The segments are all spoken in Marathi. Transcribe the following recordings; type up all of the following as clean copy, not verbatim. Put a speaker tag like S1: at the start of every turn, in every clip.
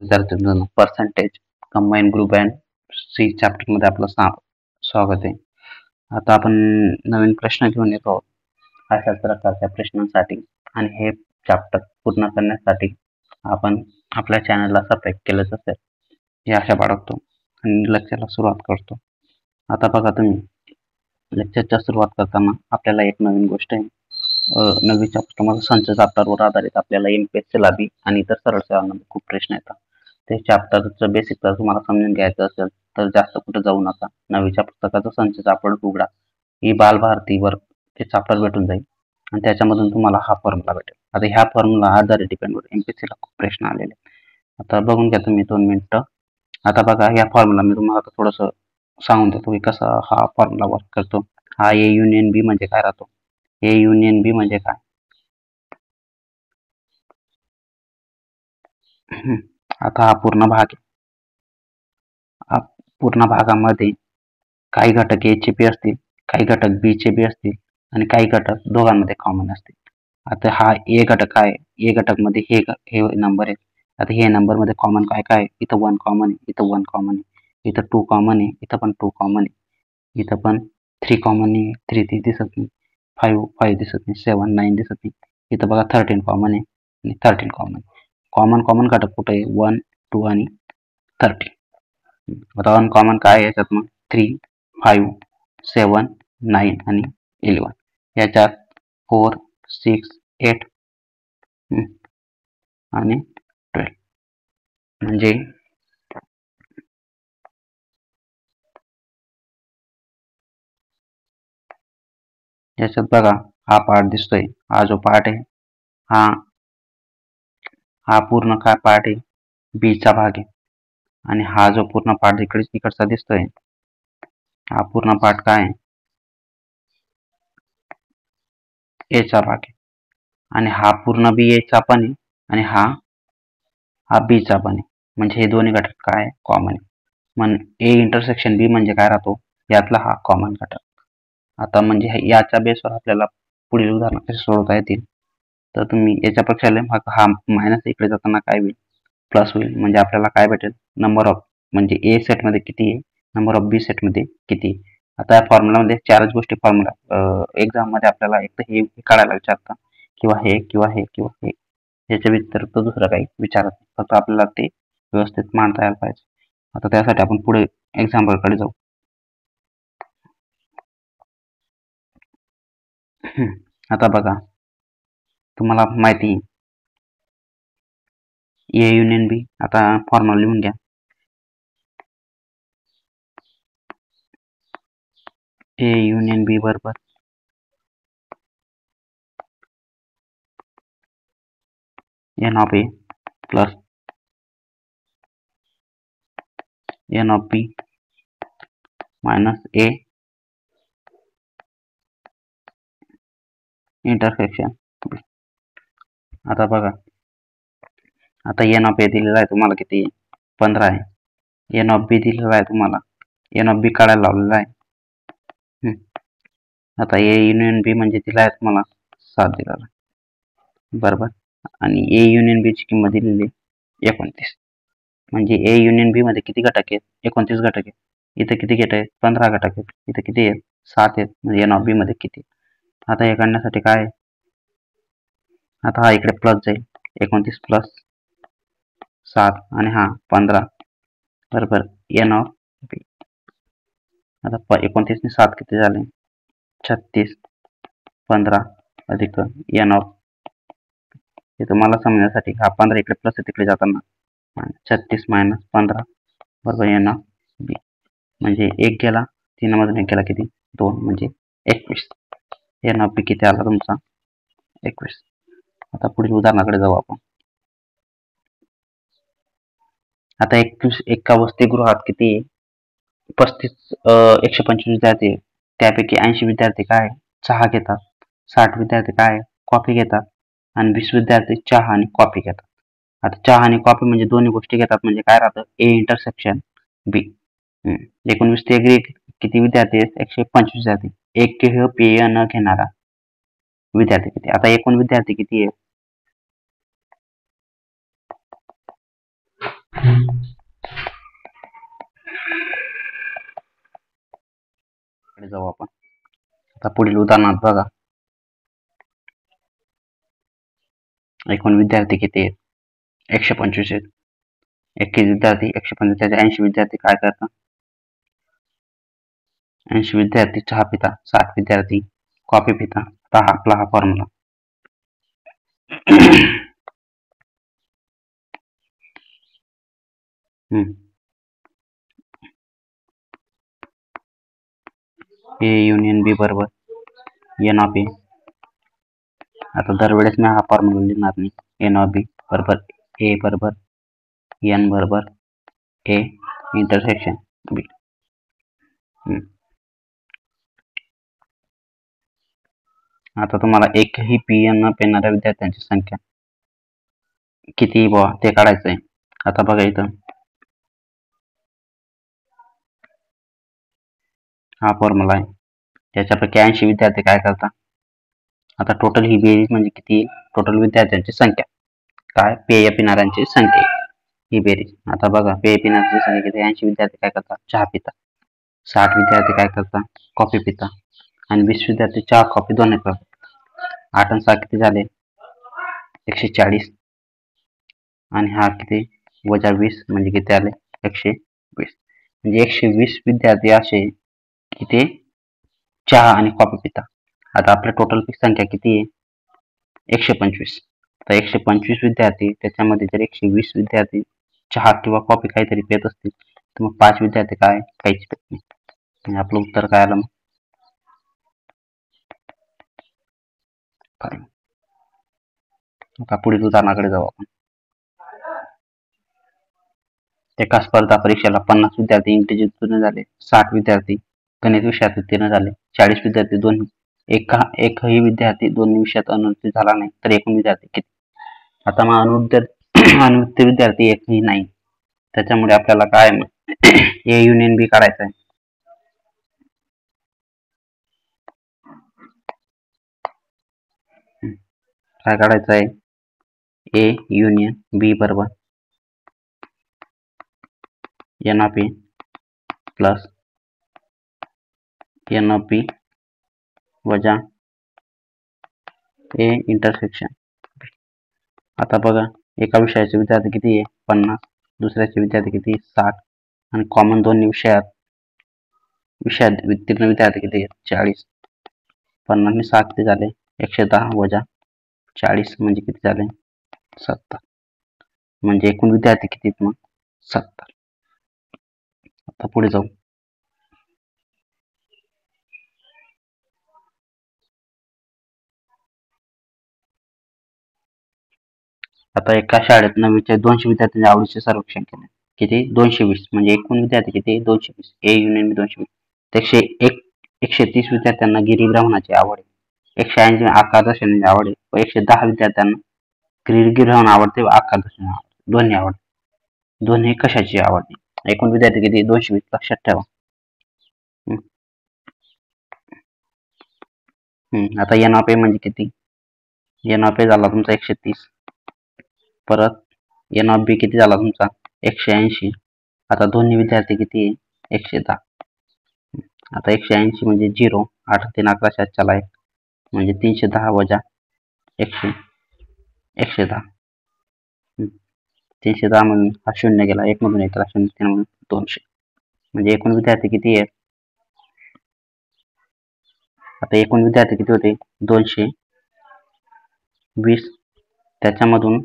S1: विद्यार्थ्यांनो percentage combine group and C chapter मध्ये आपलं स्वागत आहे. आता आपण नवीन प्रश्न घेऊन येतो अशाच प्रकारच्या प्रश्नांसाठी आणि हे चॅप्टर पूर्ण करण्यासाठी आपण आपल्या चॅनलला सबस्क्राईब केलंच असेल ही आशा बाळगतो आणि लेक्चरला सुरुवात करतो. आता बघा, तुम्ही लेक्चरच्या सुरुवात करताना आपल्याला एक नवीन गोष्ट आहे. नववीच्या पुस्तकामध्ये संच चॅप्टरवर आधारित आपल्याला एमपीएससी लाबी आणि इतर सरळ सेवांमध्ये खूप प्रश्न येतात. ते चॅप्टरचं बेसिक जर तुम्हाला समजून घ्यायचं असेल तर जास्त कुठे जाऊ नका. नववीच्या पुस्तकाचं संच चॅप्टर उघडा, ही बालभारतीवर ते चॅप्टर भेटून जाईल आणि त्याच्यामधून तुम्हाला हा फॉर्म्युला भेटेल. आता ह्या फॉर्म्युला आधारित डिपेंडवर एमपीएससीला खूप प्रश्न आलेले. आता बघून घ्या तुम्ही 2 मिनिटं. आता बघा, ह्या फॉर्म्युला मी तुम्हाला आता थोडंसं सांगून देतो की कसा हा फॉर्म्युला वर्क करतो. हा ए युनियन बी म्हणजे काय राहतो, ए युनियन बी म्हणजे काय. आता हा पूर्ण भाग आहे. पूर्ण भागामध्ये काही घटक ए चे बी असतील, काही घटक बी चे बी असतील आणि काही घटक दोघांमध्ये कॉमन असतील. आता हा ए घटक आहे, ए घटक मध्ये हे नंबर आहे. आता हे नंबर मध्ये कॉमन काय काय आहे, इथं 1 कॉमन आहे, इथं 1 कॉमन आहे, इथं 2 कॉमन आहे, इथं पण 2 कॉमन आहे, इथं पण 3 कॉमन आहे, 3 दिसत नाही, 5 दिसत नाही, 7 9 दिसत नाही, इथं बघा 13 कॉमन आहे आणि 13 कॉमन. कॉमन घटक कुठे आहे, 1 2 आणि 13. आता अनकॉमन काय आहे याच्यात मग, 3 5 7 9 आणि 11. याच्यात 4 6 8 आणि 12. म्हणजे याच्यात बघा, हा पार्ट दिसतोय, हा जो पार्ट आहे हा पूर्ण काय पार्ट आहे, बी चा भाग आहे. आणि हा जो पूर्ण पार्ट इकडचा दिसतोय, हा पूर्ण पार्ट काय आहे, ए चा भाग आहे. आणि हा पूर्ण बी ए चा पण आहे आणि हा बी चा पण आहे. म्हणजे हे दोन्ही घटक काय कॉमन आहे. मग ए इंटरसेक्शन बी म्हणजे काय राहतो, यातला हा कॉमन घटक. आता म्हणजे याच्या बेसवर आपल्याला पुढील उदाहरण कसे सोडवता येतील. तर तुम्ही याच्यापेक्षा हा मायनस इकडे जाताना काय होईल, प्लस होईल. म्हणजे आपल्याला काय भेटेल, नंबर ऑफ म्हणजे ए सेट मध्ये किती आहे, नंबर ऑफ बी सेट मध्ये किती. आता या फॉर्म्युलामध्ये चारच गोष्टी फॉर्म्युला एक्झाम मध्ये आपल्याला एक तर हे काढायला विचारतात किंवा हे किंवा हे किंवा हे, याच्या व्यतिरिक्त दुसरं काही विचारत नाही. फक्त आपल्याला ते व्यवस्थित मांडता यायला पाहिजे. आता त्यासाठी आपण पुढे एक्झाम्पल कडे जाऊ. आता बघा, तुम्हाला माहिती ए युनियन बी. आता फॉर्म्युला लिहून घ्या. ए युनियन बी बरोबर n of A plus n of B minus A intersection B. आता बघा, आता एन ऑफ ए दिलेला आहे तुम्हाला किती, 15 आहे. एन ऑफ बी दिलेला आहे तुम्हाला, एन ऑफ बी काढायला लावलेला आहे. आता ए युनियन बी म्हणजे दिला आहे तुम्हाला 7 दिलेला आहे बरोबर. आणि ए युनियन बी ची किंमत दिलेली 29. म्हणजे ए युनियन बी मध्ये किती घटक आहेत, 29 घटक आहेत. इथं किती घटक आहेत, 15 घटक आहेत. इथं किती आहेत, 7 आहेत. म्हणजे एन ऑफ बी मध्ये किती. आता हे काढण्यासाठी काय, आता हा इकडे प्लस जाईल, 29 प्लस 7 आणि हा 15 बरोबर एन ऑफ बी. आता 29 ने 7 किती झाले, 36. 15 अधिक एन ऑफ, हे तुम्हाला समजण्यासाठी हा 15 इकडे प्लस तिकडे जाताना 36 मायनस 15 बरोबर एन ऑफ बी. म्हणजे एक गेला, 3 मधून एक गेला किती, 2 म्हणजे 21. एन ऑफ बी किती आला तुमचा, 21. आता पुढील उदाहरणाकडे जाऊ आपण. आता 21 एका वसतिगृहात किती 35 125 विद्यार्थी, त्यापैकी 80 विद्यार्थी काय चहा घेतात, 60 विद्यार्थी काय कॉफी घेतात आणि 20 विद्यार्थी चहा आणि कॉफी घेतात. आता चहा आणि कॉफी म्हणजे दोन्ही गोष्टी घेतात, म्हणजे काय राहतं, ए इंटरसेक्शन बी. 19 ते किती विद्यार्थी आहेत, 125 विद्यार्थी. एक पेय न घेणारा विद्यार्थी किती. आता एकूण विद्यार्थी किती आहे, पुढे जाऊ आपण. आता पुढील उदाहरणात बघा, एकूण विद्यार्थी किती आहेत? 125 आहेत. 21 विद्यार्थी 125 त्याचे 80 विद्यार्थी काय करतात? 80 विद्यार्थी चहा पिता, 60 विद्यार्थी कॉफी पिता. आता आपला हा फॉर्म्युला ए युनियन बी बरोबर एन ऑफ ए. आता दरवेळेस मी हा फॉर्म्युला लिहिणार नाही. एन ऑफ बी बरोबर ए बरोबर एन बरोबर ए इंटरसेक्शन बी. आता तुम्हाला एकही पीएन न पेनाऱ्या विद्यार्थ्यांची संख्या किती बुवा ते काढायचं आहे. आता बघा इथं हा फॉर्म्युला आहे. त्याच्यापैकी 80 विद्यार्थी काय करतात? आता टोटल ही बेरीज म्हणजे किती? टोटल विद्यार्थ्यांची संख्या काय? पेय पिणाऱ्यांची संख्या ही बेरीज. आता बघा पेय पिणाऱ्यांची संख्या किती? 80 विद्यार्थी काय करतात? चहा पितात. 60 विद्यार्थी काय करतात? कॉफी पितात. आणि 20 विद्यार्थी चहा कॉफी दोन्ही करतात. 8 आणि 6 किती झाले? 140. आणि हा किती? वजा 20 म्हणजे किती आले? 120. म्हणजे 120 विद्यार्थी असे की ते चहा आणि कॉफी पितात. आता आपल्या टोटल संख्या किती आहे? 125. तर 125 विद्यार्थी त्याच्यामध्ये जर 120 विद्यार्थी चहा किंवा कॉफी काहीतरी पित असतील तर मग 5 विद्यार्थी काय? काहीच पित नाही. म्हणजे आपलं उत्तर काय आलं मग? आता पुढील उदाहरणाकडे जाऊ आपण. एका स्पर्धा परीक्षेला 50 विद्यार्थी इंग्रजी उत्तीर्ण झाले, 60 विद्यार्थी गणित विषयात उत्तीर्ण झाले, 40 विद्यार्थी एकही विद्यार्थी दोन्ही विषयात अनुत्तीर्ण झाला नाही, तर एकूण विद्यार्थी किती? आता मग अनुत्तीर्ण विद्यार्थी एकही नाही, त्याच्यामुळे आपल्याला काय ए युनियन बी काढायचं आहे. काय काढायचं आहे? ए युनियन बी बरोबर n of A plus n of B वजा ए इंटरसेक्शन. आता बघा एका विषयाचे विद्यार्थी किती आहे? 50. दुसऱ्याचे विद्यार्थी किती? 60. आणि कॉमन दोन्ही विषयात उत्तीर्ण विद्यार्थी किती आहेत? 40. 50 आणि 60 किती झाले? 110 वजा 40 म्हणजे किती झाले? 70. म्हणजे एकूण विद्यार्थी किती मग? 70. आता पुढे जाऊ. आता एका शाळेत 9वीच्या 200 विद्यार्थ्यांच्या आवडीचे सर्वेक्षण केले. किती? 220. म्हणजे एकूण विद्यार्थी किती? 220. A union 220. 130 विद्यार्थ्यांना गिरिभ्रमणाची आवड आहे. 180 आकाशदर्शनाची आवड आहे व 110 विद्यार्थ्यांना गिरिभ्रमण आवडते व आकाशदर्शन आवडते. दोन्ही आवडते. दोन्ही कशाची आवडते? एकूण विद्यार्थी किती? 220. लक्षात ठेवा. आता एन ऑफ ए म्हणजे किती? एन ऑफ ए झाला तुमचा 130. परत एन ऑफ बी किती झाला तुमचा? 180. आता दोन्ही विद्यार्थी किती? 110. आता 180 म्हणजे 0. 8 3 11 चला 1 म्हणजे 310 वजा 110. 310 म्हणून हा शून्य गेला. 1 मधून 1 गेला 0 3 म्हणून 200. म्हणजे एकूण विद्यार्थी किती आहेत? आता एकूण विद्यार्थी किती होते? 220. त्याच्यामधून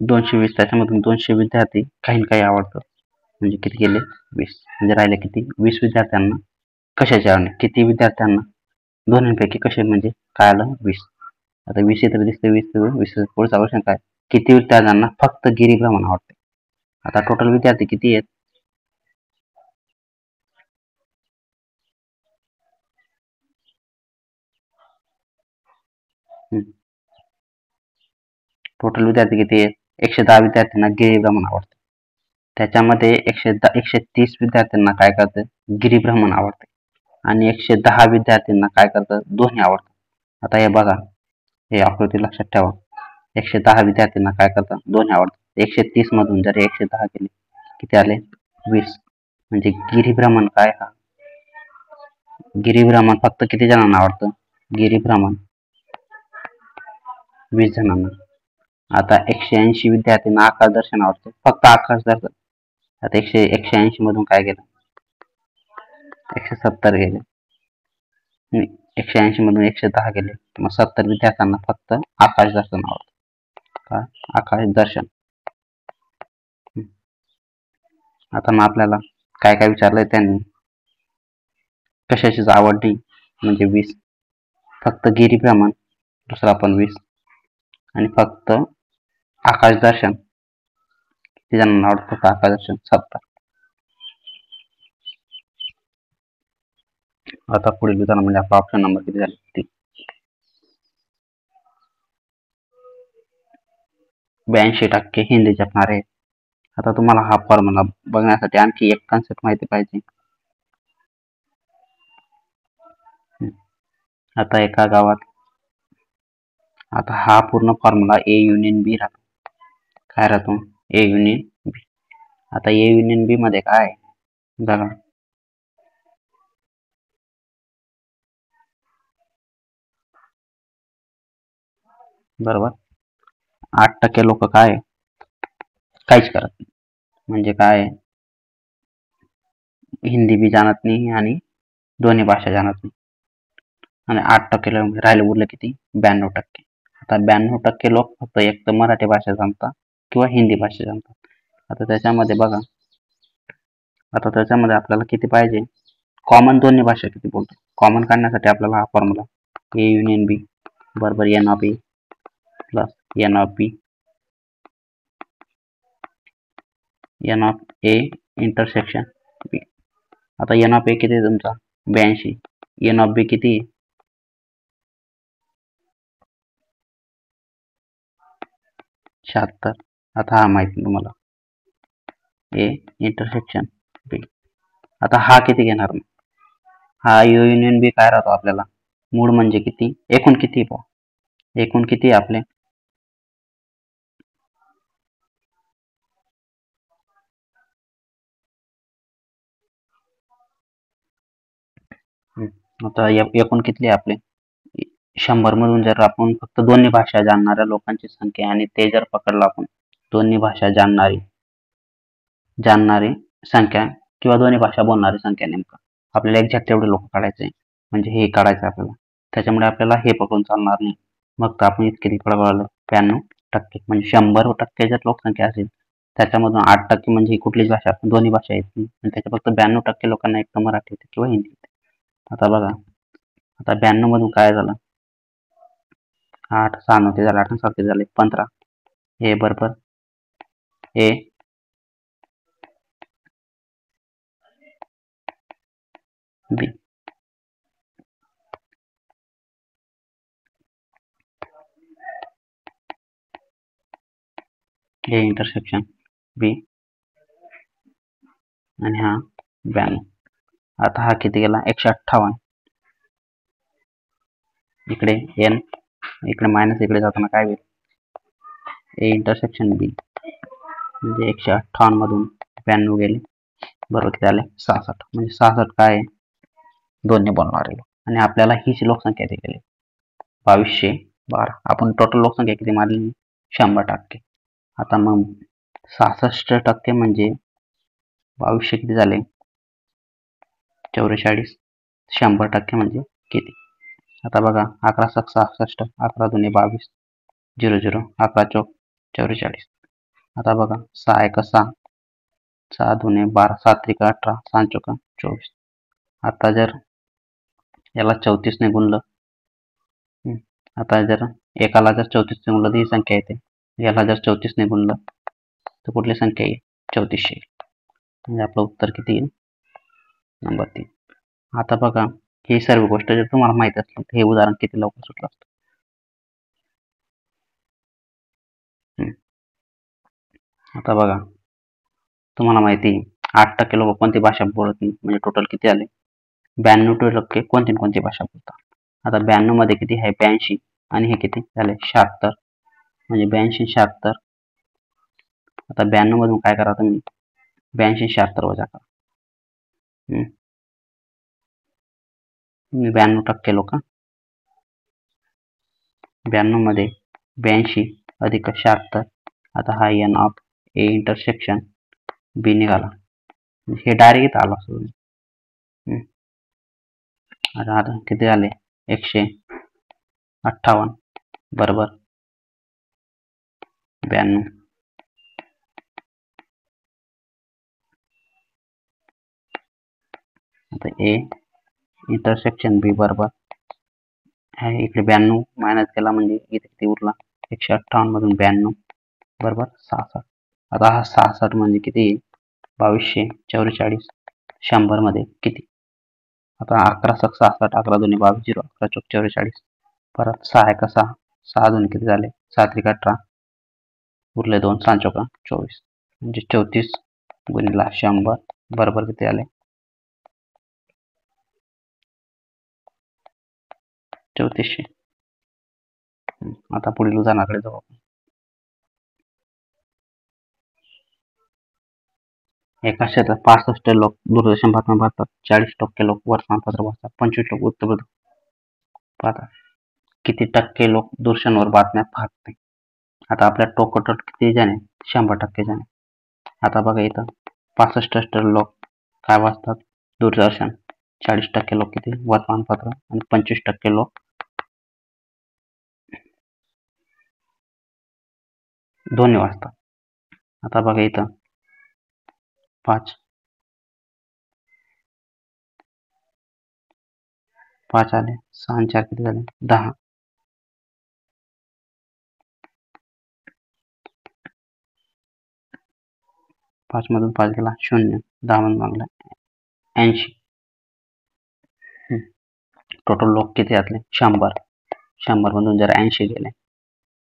S1: 200 विद्यार्थी काही आवडतं म्हणजे किती गेले? 20. म्हणजे राहिले किती? 20 विद्यार्थ्यांना कशाचे आवडणे? किती विद्यार्थ्यांना? दोन्हीपैकी कसे म्हणजे काय आलं? 20. आता 20 इतर दिसते 20 पुढचा क्वेश्चन काय? किती विद्यार्थ्यांना फक्त गिरिभ्रमण आवडते? आता टोटल विद्यार्थी किती आहेत? टोटल विद्यार्थी किती आहेत? 110 विद्यार्थ्यांना गिरिभ्रमण आवडते. त्याच्यामध्ये 130 विद्यार्थ्यांना काय करतं? गिरिभ्रमण आवडते. आणि 110 विद्यार्थ्यांना काय करतं? दोन्ही आवडतं. आता हे बघा, हे आकृती लक्षात ठेवा. 110 विद्यार्थ्यांना काय करतात? दोन्ही आवडतात. 130 मधून जर 110 केले किती आले? 20. म्हणजे गिरिभ्रमण काय हा गिरिभ्रमण फक्त किती जणांना आवडतं? गिरिभ्रमण 20 जणांना. आता 180 विद्यार्थ्यांना आकाश दर्शन आवडतं, फक्त आकाश दर्शन. आता 180 मधून काय गेलं? 170 गेले. 180 मधून 110 गेले. मग 70 विद्यार्थ्यांना फक्त आकाश दर्शन आवडतं. का? आकाश दर्शन. आता मग आपल्याला काय काय विचारलंय त्यांनी? कशाचीच आवड नाही म्हणजे 20, फक्त गिरिभ्रमण दुसरा पण 20, आणि फक्त आकाश दर्शन किती जणांना आवडतं? फक्त आकाश दर्शन 70. आता पुढील विधान म्हणजे आपला ऑप्शन नंबर किती झाले? 3. 82% हिंदी जपणारे. आता तुम्हाला हा फॉर्म्युला बघण्यासाठी आणखी एक कन्सेप्ट माहिती पाहिजे. आता एका गावात, आता हा पूर्ण फॉर्म्युला ए युनियन बी राहतो. काय राहतो? ए युनियन बी. आता ए युनियन बी मध्ये काय बघा, बरोबर 8% लोक काय काहीच करत नाही. म्हणजे काय, हिंदी बी जाणत नाही आणि दोन्ही भाषा जाणत नाही. आणि 8% राहिले उरलं किती? 92%. आता 92% लोक फक्त एक तर मराठी भाषा जाणतात किंवा हिंदी भाषा जाणतात. आता त्याच्यामध्ये बघा, आता त्याच्यामध्ये आपल्याला किती पाहिजे? कॉमन दोन्ही भाषा किती बोलतो? कॉमन काढण्यासाठी आपल्याला हा फॉर्म्युला ए युनियन बी बरोबर n of A plus n of B n of A intersection B. आता एन ऑफ ए किती आहे तुमचा? 82. एन ऑफ बी किती आहे? 76. आता हा माहिती तुम्हाला ए इंटरसेक्शन बी. आता हा किती घेणार? मग हा युनियन बी काय राहतो आपल्याला? मूळ म्हणजे किती? एकूण किती? एकूण किती आपले? आता एकूण किती आपले? 100 मधून जर आपण फक्त दोन्ही भाषा जाणणाऱ्या लोकांची संख्या आणि ते जर पकडलं आपण दोन्ही भाषा जाणणारी संख्या किंवा दोन्ही भाषा बोलणारी संख्या, नेमकं आपल्याला एक्झॅक्ट तेवढे लोक काढायचे, म्हणजे हे काढायचं आपल्याला. त्याच्यामुळे आपल्याला हे पकडून चालणार नाही. मग तर आपण इतके तिकडे वळलो 92%. म्हणजे 100% जर लोकसंख्या असेल त्याच्यामधून 8% म्हणजे कुठलीच भाषा, दोन्ही भाषा येत नाही, आणि त्याच्या फक्त 92% लोकांना एक तर मराठी येते किंवा हिंदी येते. आता बघा, आता 92 मधून काय झालं? 8 6 नव्हते झाले, 8 7 झाले 15. हे बरोबर ए बी. ए इंटरसेक्शन बी आणि हा 92. आता हा किती गेला? 158. इकडे एन, इकडे मायनस, इकडे जाताना काय होईल? ए इंटरसेक्शन बी म्हणजे 158 मधून 92 गेले, बरोबर किती आले? 66. म्हणजे 66 काय आहे? दोन्ही बोलणारे लोक. आणि आपल्याला हीच लोकसंख्या दिलेली 2212. आपण टोटल लोकसंख्या किती मारली? 100%. आता मग 66% म्हणजे 2200 किती झाले? 44. 100% म्हणजे किती? आता बघा, 11 7 66, 11 2 22, 0 0, 11 चौक 44. आता बघा, 6 1 6, 6 2 12, 7 3 18, 6 चौक 24. आता जर याला 34 ने गुणलं, आता जर एकाला जर 34 ने गुणलं तर ही संख्या येते. याला जर 34 ने गुणलं तर कुठली संख्या येईल? 3400 येईल. म्हणजे आपलं उत्तर किती येईल? नंबर 3. आता बघा, ही सर्व गोष्ट जर तुम्हाला माहित असली तर हे उदाहरण किती लवकर सुटलं असतं. आता बघा, तुम्हाला माहिती 8% लोक कोणती भाषा बोलत नाही, म्हणजे टोटल किती आले? 92% कोणती भाषा बोलतात. आता 92 मध्ये किती आहे? 82. आणि हे किती झाले? 76. म्हणजे 82 76. आता 92 मधून काय करा तुम्ही? 82 76 वजा करा. हम्म, 92% लोक. 92 मध्ये 82 अधिक 76. आता हा एन ऑफ ए इंटरसेक्शन बी निघाला. हे डायरेक्ट आला असं. आता किती झाले? 158 बरोबर 92. आता ए इंटरसेक्शन बी बरोबर आहे. इकडे 92 मायनस केला म्हणजे इथे किती उरला? 158 मधून 92 बरोबर 66. आता हा 66 म्हणजे किती? 2244. 100 मध्ये किती? आता 11 6 66, 11 दूनी 22, 0 11 चौक 44. परत 6 1 6, 6 दूनी किती झाले? 7 त्रिक 18, उरले 2, 6 चौका 24, म्हणजे 34 गुणिले 100 बरोबर किती आले? 3400. आता पुढील उदाहरणाकडे जाऊ आपण. एका क्षेत्रात 65 लोक दूरदर्शन बातम्या पाहतात, 40% लोक वर्तमानपत्र वाचतात, 25 लोक वृत्तपत्र पाहतात. किती टक्के लोक दूरदर्शनवर बातम्या पाहत नाही? आता आपल्या टोटल किती जण आहे? 100% जण. आता बघा इथं 65 लोक काय वाचतात? दूरदर्शन. 40% लोक किती? वर्तमानपत्र. आणि 25% लोक दोन्ही वाचतात. आता बघा इथं 5 आले, 6 आणि 4 किती झाले? 10. 5 मधून 5 गेला 0, 10 मधून मागला 80. टोटल लोक किती यातले? 100. 100 मधून जर 80 गेले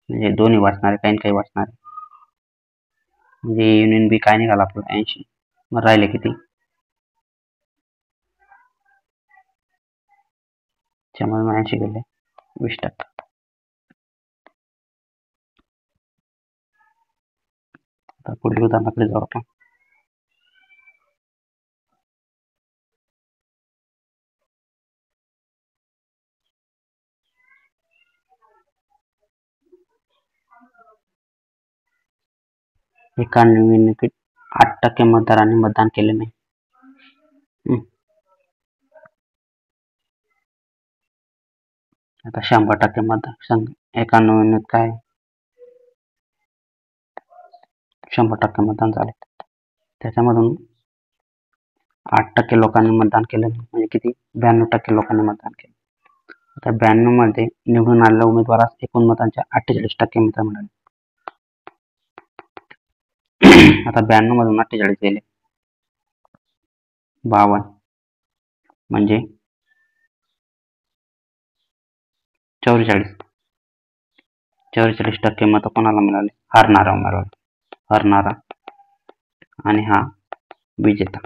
S1: म्हणजे दोन्ही वाचणारे काही काही वाचणारे, म्हणजे युनियन बी काय निघाला आपलं? 80. मग राहिले किती? त्याच्यामधून 80 गेले 20%. आता पुढील उदाहरणाकडे जाऊ आपण. एका निवडणुकीत 8% मतदारांनी मतदान केले नाही. आता 100% मतदारसंघ एका निवडणुकीत काय? 100% मतदान झाले. त्याच्यामधून 8% लोकांनी मतदान केलं नाही म्हणजे किती? 92% लोकांनी मतदान केलं. आता 92 मध्ये निवडून आलेल्या उमेदवारास एकूण मतांच्या 48% मत मिळाले. आता 92 मधून 48 गेले 52, म्हणजे 44% मत कोणाला मिळाले? हरणारा उमेदवार. हरणारा आणि हा विजेता.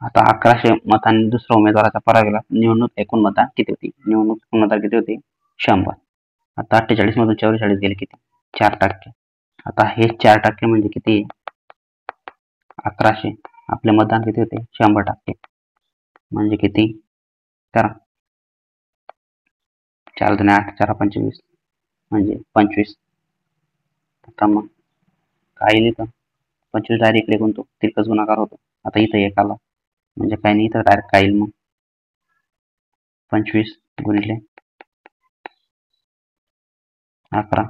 S1: आता 1100 मतांनी दुसऱ्या उमेदवाराचा पराभव. निवडणूक एकूण मतदान किती होती? निवडणूक एकूण मतदान किती होती? 100. आता 48 मधून 44 गेले किती? 4%. आता हे 4% म्हणजे किती? 1100. आपले मतदान किती होते? 100%. म्हणजे किती? करा. 4 दूने 8, 4 25, म्हणजे 25. आता मग काय लिहितं? 25 डायरेक्ट इकडे गुणतो, तिरकस गुणाकार होतो. आता इथं 1 आला म्हणजे काही नाही, इथं डायरेक्ट काय येईल मग? 25 गुणिले 11,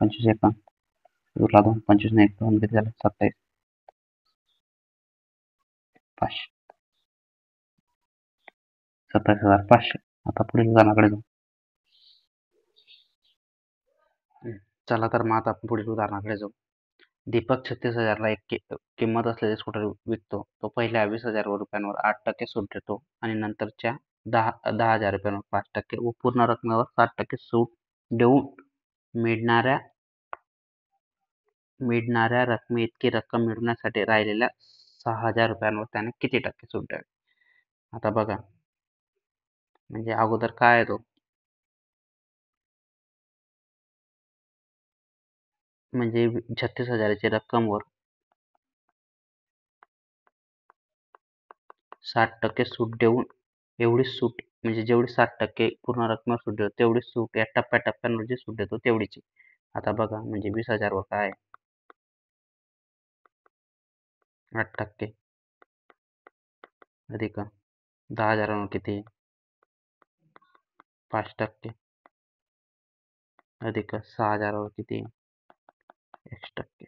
S1: 25 1 उरला 2, 25 ने 1 2 किती झाले? 27. 500. 27,500. आता पुढील उदाहरणाकडे जाऊ. चला तर मग आता आपण पुढील उदाहरणाकडे जाऊ. दीपक 36,000ला एक किंमत असलेले स्कूटर विकतो. तो पहिल्या 20,000 रुपयांवर 8% सूट देतो आणि नंतरच्या 10,000 रुपयांवर 5% व पूर्ण रकमेवर 7% सूट देऊन मिळणाऱ्या रकमेइतकी रक्कम मिळवण्यासाठी राहिलेल्या 6,000 रुपयांवर त्याने किती टक्के सूट द्यावी? आता बघा, म्हणजे अगोदर काय आहे तो? म्हणजे 36,000ची रक्कमवर 60% सूट देऊन एवढीच सूट म्हणजे जेवढी 60% पूर्ण रकमेवर सूट देतो तेवढीच सूट या टप्प्याटप्प्यांवर जी सूट देतो तेवढीच आता बघा म्हणजे 20,000 वर काय 8% अधिक 10,000 किती 5% अधिक 6,000 किती 1%.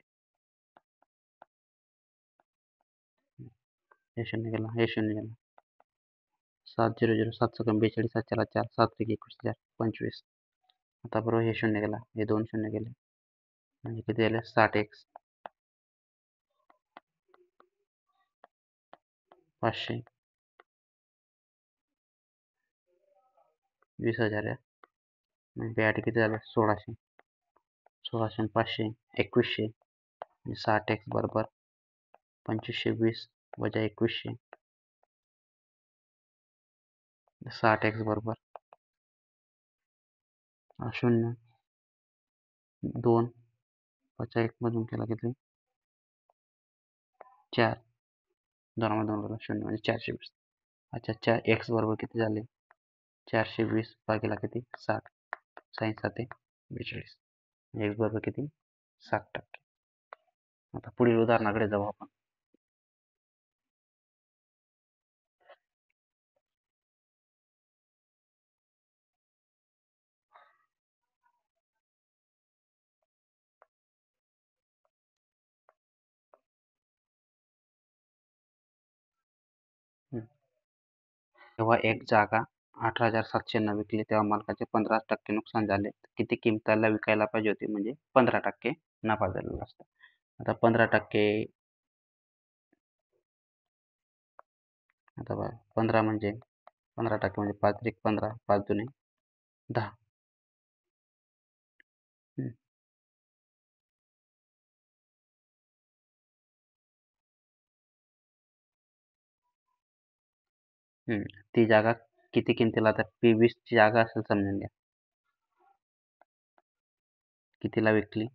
S1: हे शून्य गेला हे शून्य गेला 700 7 सेकंड 42 7 4 7 21 25 आता बरोबर हे शून्य गेला हे 2 शून्य गेले म्हणजे किती झाले 60x 500 20,000 म्हणजे 8 किती झाले 1600 1600 500 2100 म्हणजे 60x बरोबर 2520 वजा 2100 60x बरोबर 0 2 वजा 1 मधून केला किती 4 2 मधून गेला 0 म्हणजे 420 अच्छा x बरोबर किती झाले 420 भागिले किती 60 sin 7 42 x बरोबर किती 60%. आता पुढील उदाहरणाकडे जाऊ आपण जेव्हा एक जागा 18,700 विकली तेव्हा मालकाचे 15% नुकसान झाले किती किमतीला विकायला पाहिजे होती म्हणजे 15% नफा झालेला असता आता 15% आता बघा 15 म्हणजे 15% म्हणजे 5 अधिक 15 5 दुने 10 ती जागा किती किमतीला आता P20 ची जागा असेल समजून घ्या कितीला विकली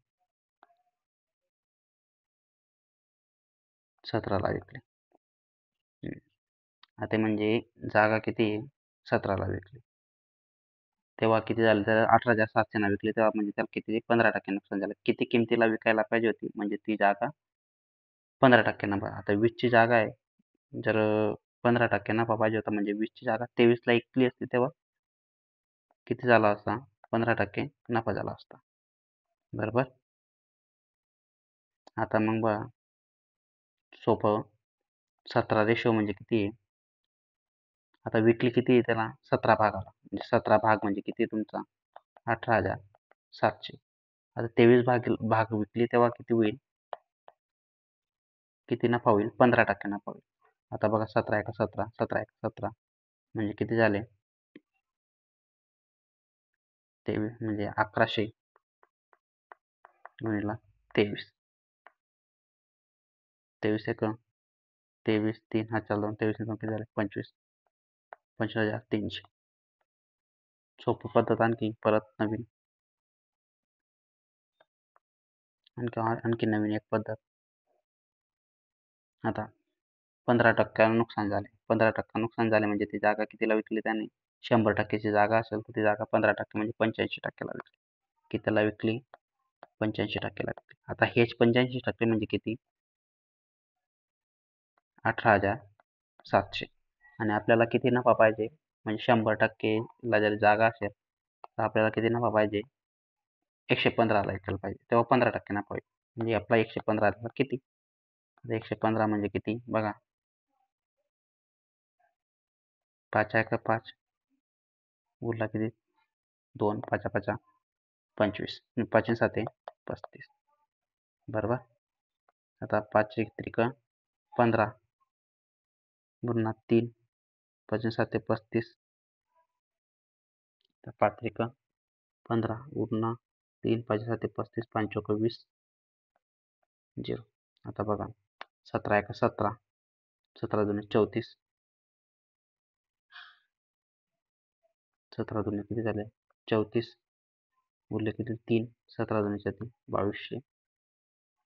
S1: 17ला विकली आता म्हणजे जागा किती 17ला विकली तेव्हा किती झालं तर 18,700 विकली तेव्हा म्हणजे त्याला किती 15% नुकसान झालं किती किमतीला विकायला पाहिजे होती म्हणजे ती जागा 15% नफा आता 20 ची जागा आहे जर 15% नफा पाहिजे होता म्हणजे 20 ची जागा 23ला विकली असती तेव्हा किती झाला असता 15% नफा झाला असता बरोबर आता मग बघा सोपं 17 रेशो म्हणजे किती आहे आता विकली किती आहे त्याला 17 भागाला म्हणजे 17 भाग म्हणजे किती तुमचा 18,700 आता 23 भाग विकली तेव्हा किती होईल किती नफा होईल 15% नफा होईल आता बघा 17 एका 17 17 एका 17 म्हणजे किती झाले 23 म्हणजे 1100 गुणिले 23 23 एक 23 3 हा चालू 23 किती झाले 25 25,300 सोपी पद्धत आणखी परत नवीन आणखी नवीन एक पद्धत आता 15% नुकसान झाले 15% नुकसान झाले म्हणजे ती जागा कितीला विकली त्याने 100%ची जागा असेल तर ती जागा 15% म्हणजे 85%ला विकली कितीला विकली 85%ला विकली आता हेच 85% म्हणजे किती 18,700 आणि आपल्याला किती नफा पाहिजे म्हणजे 100%ला जर जागा असेल तर आपल्याला किती नफा पाहिजे 115ला विकायला पाहिजे तेव्हा 15% नफा होईल म्हणजे आपला 115 किती 115 म्हणजे किती बघा 5 आहे का 5 उरला किती 2 5 5 25 5 7 35 बरोबर आता 5 त्रिक 15 गुणा 3 5 7 35 तर 5 त्रिक 15 गुणा 3 5 7 35 5 चौक 20 0 आता बघा 17 एका 17 17 दुने 34 17 दुने किती झाले 34 उरले किती 3 17 दुने 2200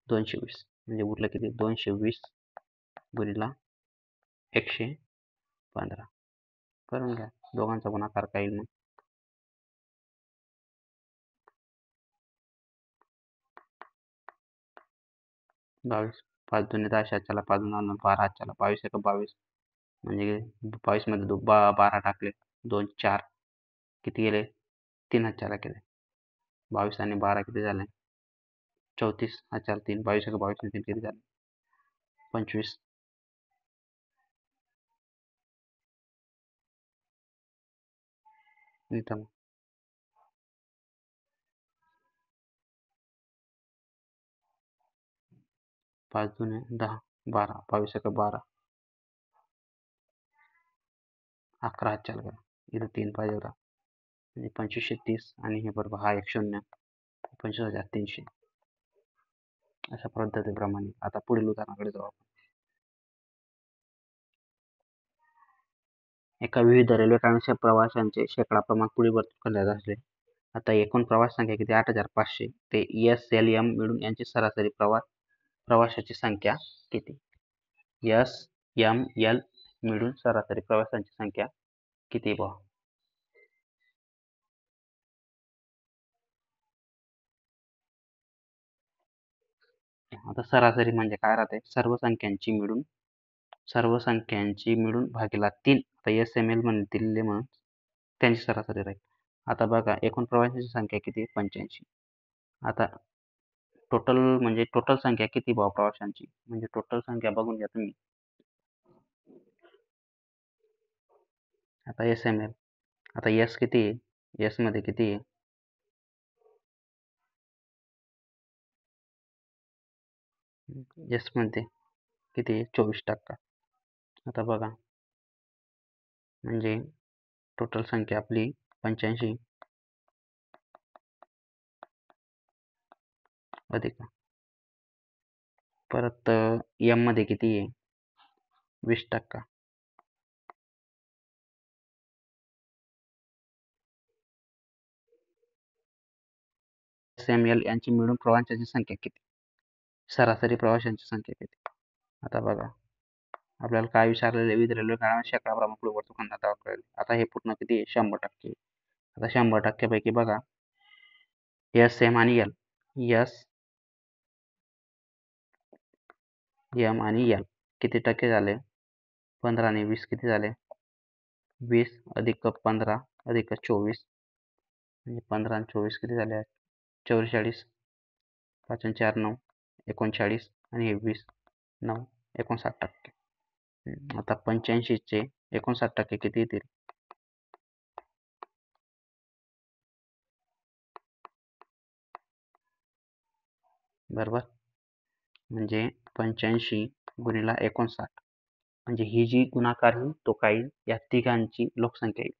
S1: 220 म्हणजे उरलं किती 220 गुणिला 100 15 करून घ्या. दोघांचा गुणाकार काय येईल मग? 22. 5 दुणे 10 चला 5 9 12 चला 22 एक 22 म्हणजे 22 मध्ये 12 टाकले 2 4 किती गेले 3 हातच्याला केले 22 आणि 12 किती झाले 34 हातच्याला 3 22 एक 22 आणि 3 किती झाले 25 इथं 5 दुणे 10 12 22 एक 12 11 हातच्याला करा इथं 3 पाहिजे होता म्हणजे 25 30 आणि हे बरोबर हा एक 0 25,300 अशा पद्धतीप्रमाणे आता पुढील उदाहरणाकडे जाऊ आपण. एका विविध रेल्वे प्रवाशांचे प्रवाशांचे शेकडा प्रमाण पुढील करण्यात असले. आता एकूण प्रवास संख्या किती 8,500 ते SLM मिळून यांची सरासरी प्रवाशाची संख्या किती? SML मिळून सरासरी प्रवाशांची संख्या किती पहा. आता सरासरी म्हणजे काय राहते सर्व संख्यांची मिळून भागीला 3 आता SML म्हणून दिलेले म्हणून त्यांची सरासरी राहील. आता बघा एकूण प्रवाशांची संख्या किती 85. आता टोटल संख्या किती भाव प्रवाशांची म्हणजे टोटल संख्या बघून घ्या तुम्ही. आता SML आता S किती आहे S मध्ये किती आहे S मध्ये किती आहे 24%. आता बघा म्हणजे टोटल संख्या आपली 85 अधिक परत M मध्ये किती आहे 20%. SML यांची मिळून प्रवाशांची संख्या किती सरासरी प्रवाशांची संख्या किती. आता बघा आपल्याला काय विचारलेले विविध रेल्वे गाड्यांमध्ये शेकडा प्रमाण पुढे करण्यात आले. आता हे पूर्ण किती आहे 100%. आता 100% पैकी बघा SM आणि L M आणि L किती टक्के झाले 15 आणि 20 किती झाले 20 अधिक 15 अधिक 24 म्हणजे 15 आणि 24 किती झाले 44 5 आणि 4 9 39 आणि 20 9 59%. आता 85 चे 59% किती येतील बरोबर म्हणजे 85 गुणिला 59 म्हणजे ही जी गुणाकार ही तो काही या तिघांची लोकसंख्या येईल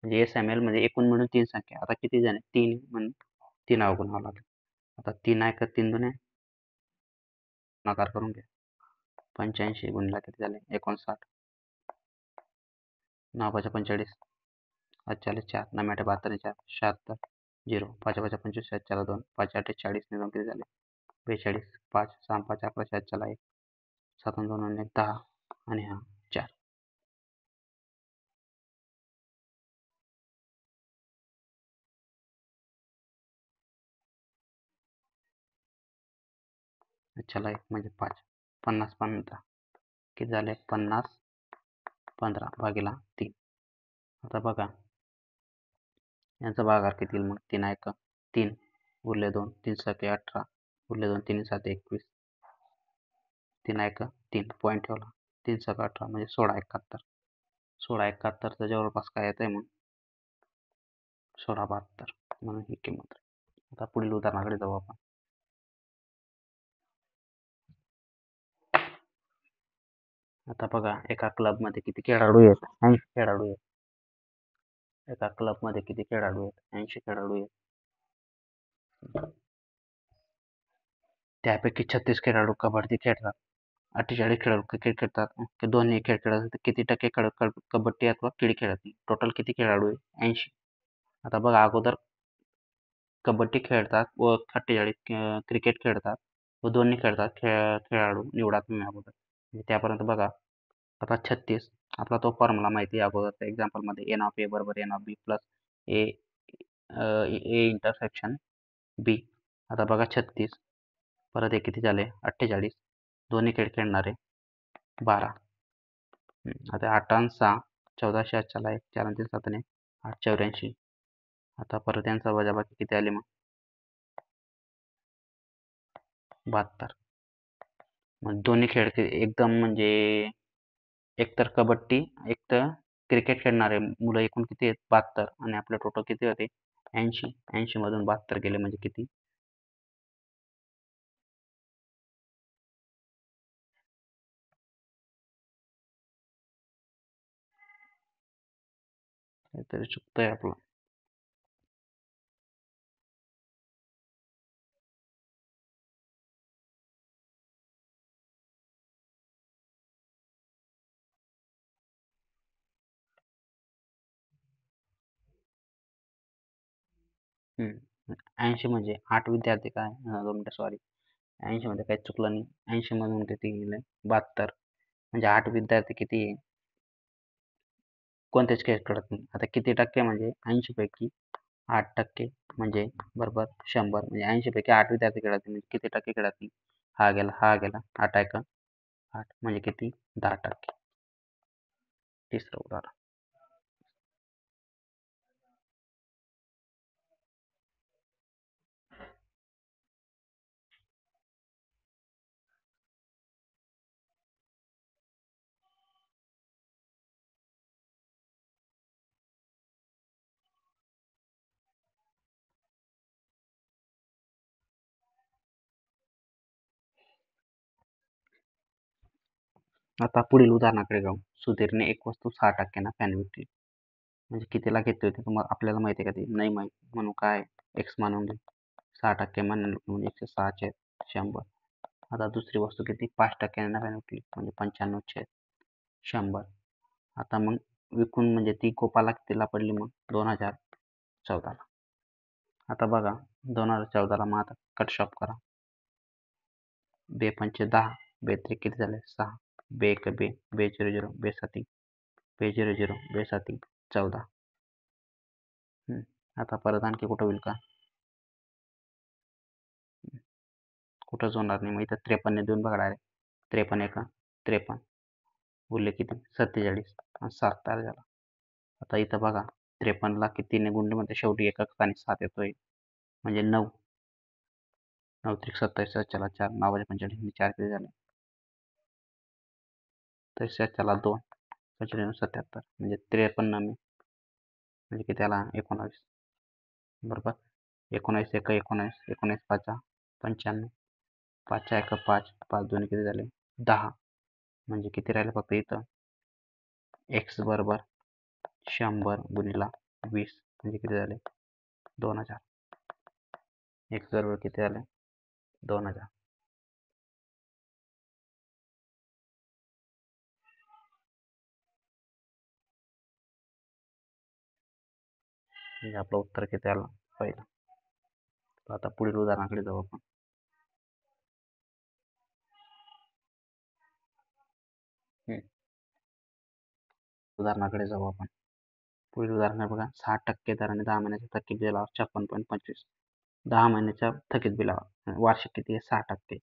S1: म्हणजे SML मध्ये एकूण मिळून 3 संख्या आता किती झाले 3 म्हणून 3 गुणावं लागेल. आता 3 आहे का 3 दुने गुणाकार करून घ्या 85 गुणिला किती झाले 59 9 5 45 45 4 9 8 72 4 76 0 5 5 25 4 2 5 8 40 ने 2 किती झाले 42 5 6 5 11 चला 1 7 2 1 10 आणि हा 4. चला 1 म्हणजे 5 50 15 किती झाले 50 15 भागीला 3. आता बघा यांचा भागाकार किती येईल मग 3 1 3 उरले 2 3 7 18 उरले 2 3 7 21 3 1 3 पॉईंट ठेवला 3 7 18 म्हणजे 16 71 16 71 जवळपास काय येत आहे मग 16 72 म्हणून ही किंमत. आता पुढील उदाहरणाकडे जाऊ आपण. आता बघा एका क्लब मध्ये किती खेळाडू आहेत 80 खेळाडू आहेत. एका क्लब मध्ये किती खेळाडू आहेत 80 खेळाडू आहेत. त्यापैकी 36 खेळाडू कबड्डी खेळतात 48 खेळाडू क्रिकेट खेळतात दोन्ही खेळ खेळतात किती टक्के कबड्डी अथवा खेळ खेळत टोटल किती खेळाडू आहे 80. आता बघा अगोदर कबड्डी खेळतात व 48 क्रिकेट खेळतात व दोन्ही खेळतात खेळाडू निवडा तुम्ही अगोदर त्यापर्यंत बघा आता 36 आपला तो फॉर्म्युला माहिती आहे अगोदरच्या एक्झाम्पलमध्ये एन ऑफ ए बरोबर n of B plus A A intersection B. आता बघा 36 परत हे किती झाले 48 दोन्ही खेळ खेळणारे 12. आता 8 आणि 6 1400 आजच्याला 1 4 आणि 3 7 आणि 8 84. आता परत यांचा वजाबाकी किती आली मग 72. मग दोन्ही खेळ एकदम म्हणजे एक तर कबड्डी एक तर क्रिकेट खेळणारे मुलं एकूण किती आहेत 72 आणि आपले टोटल किती होते 80. 80 मधून 72 गेले म्हणजे किती काहीतरी चुकतंय आपलं. हम्म. 80 म्हणजे 8 विद्यार्थी काय 2 मिनिटं सॉरी 80 मध्ये काही चुकलं नाही 80 मधून किती गेले 72 म्हणजे 8 विद्यार्थी किती कोणतेच खेळ खेळत नाही. आता किती टक्के म्हणजे 80 पैकी 8% म्हणजे बरोबर 100 म्हणजे 80 पैकी 8 विद्यार्थी खेळत नाही म्हणजे किती टक्के खेळत नाही हा गेला 8 आहे का 8 म्हणजे किती 10%. तिसरं उदाहरण. आता पुढील उदाहरणाकडे जाऊ. सुधीरने एक वस्तू 6% ना फॅन विकली म्हणजे कितीला घेतली होती तुम्हाला आपल्याला माहिती आहे का ती नाही माहिती म्हणून काय एक्स मानून घे 6% म्हणजे 106 100. आता दुसरी वस्तू किती 5% नफ्याने विकली म्हणजे 95 100. आता मग विकून म्हणजे ती गोपाला कितीला पडली मग 2014ला. आता बघा 2014ला मग आता कट शॉप करा. बे पंचे 10 बे त्रिक किती झाले 6 बे एक बे बे 00 बे साती बे 00 बे साती 14. आता परत आणखी कुठं होईल का कुठंच होणार नाही मग इथं 53 देऊन बघा डायरेक्ट 53 एका 53 उरले किती 47 आणि 7 तयार झाला. आता इथं बघा 53ला कितीने गुणले म्हणजे शेवटी एका स्थानी 7 येतोय म्हणजे 9 9 त्रिक 27 चला 4 9 45 4 किती झाले तर चला 2 45 77 म्हणजे 53 म्हणजे किती आला 19 बरोबर 19 एक 19 19 पाचा 95 5 एक 5 5 दोन्ही किती झाले 10 म्हणजे किती राहिले फक्त इथं x बरोबर 100 गुणिला 20 म्हणजे किती झाले 2000. x बरोबर किती झाले 2000. म्हणजे आपलं उत्तर किती आलं पहिलं. आता पुढील उदाहरणाकडे जाऊ आपण. उदाहरणाकडे जाऊ आपण. पुढील उदाहरण बघा 6% दराने 10 महिन्याच्या थकीत बिलावर 56.25 10 महिन्याच्या थकीत बिलावर वार्षिक किती आहे 6%.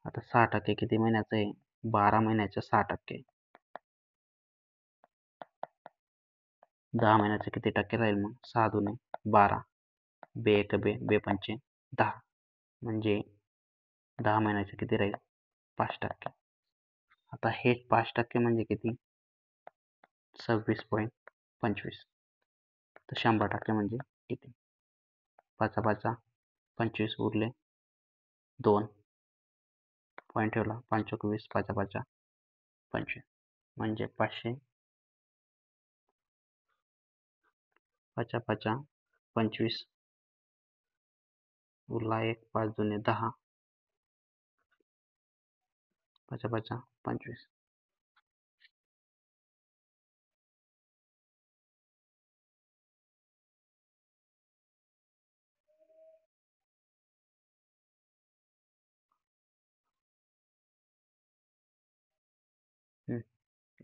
S1: आता 6% किती महिन्याचं आहे 12 महिन्याच्या 6% 10 महिन्याचे किती टक्के राहील मग 6 दुने 12 बे एक बे बे पंचे 10 म्हणजे 10 महिन्याचे किती राहील 5%. आता हे 5% म्हणजे किती 26.25 तर 100% म्हणजे किती 5 5 25 उरले 2 पॉईंट ठेवला 5 20 5 5 25 म्हणजे 500 5 5 25 उरला 1 5 दुने 10 5 5 25.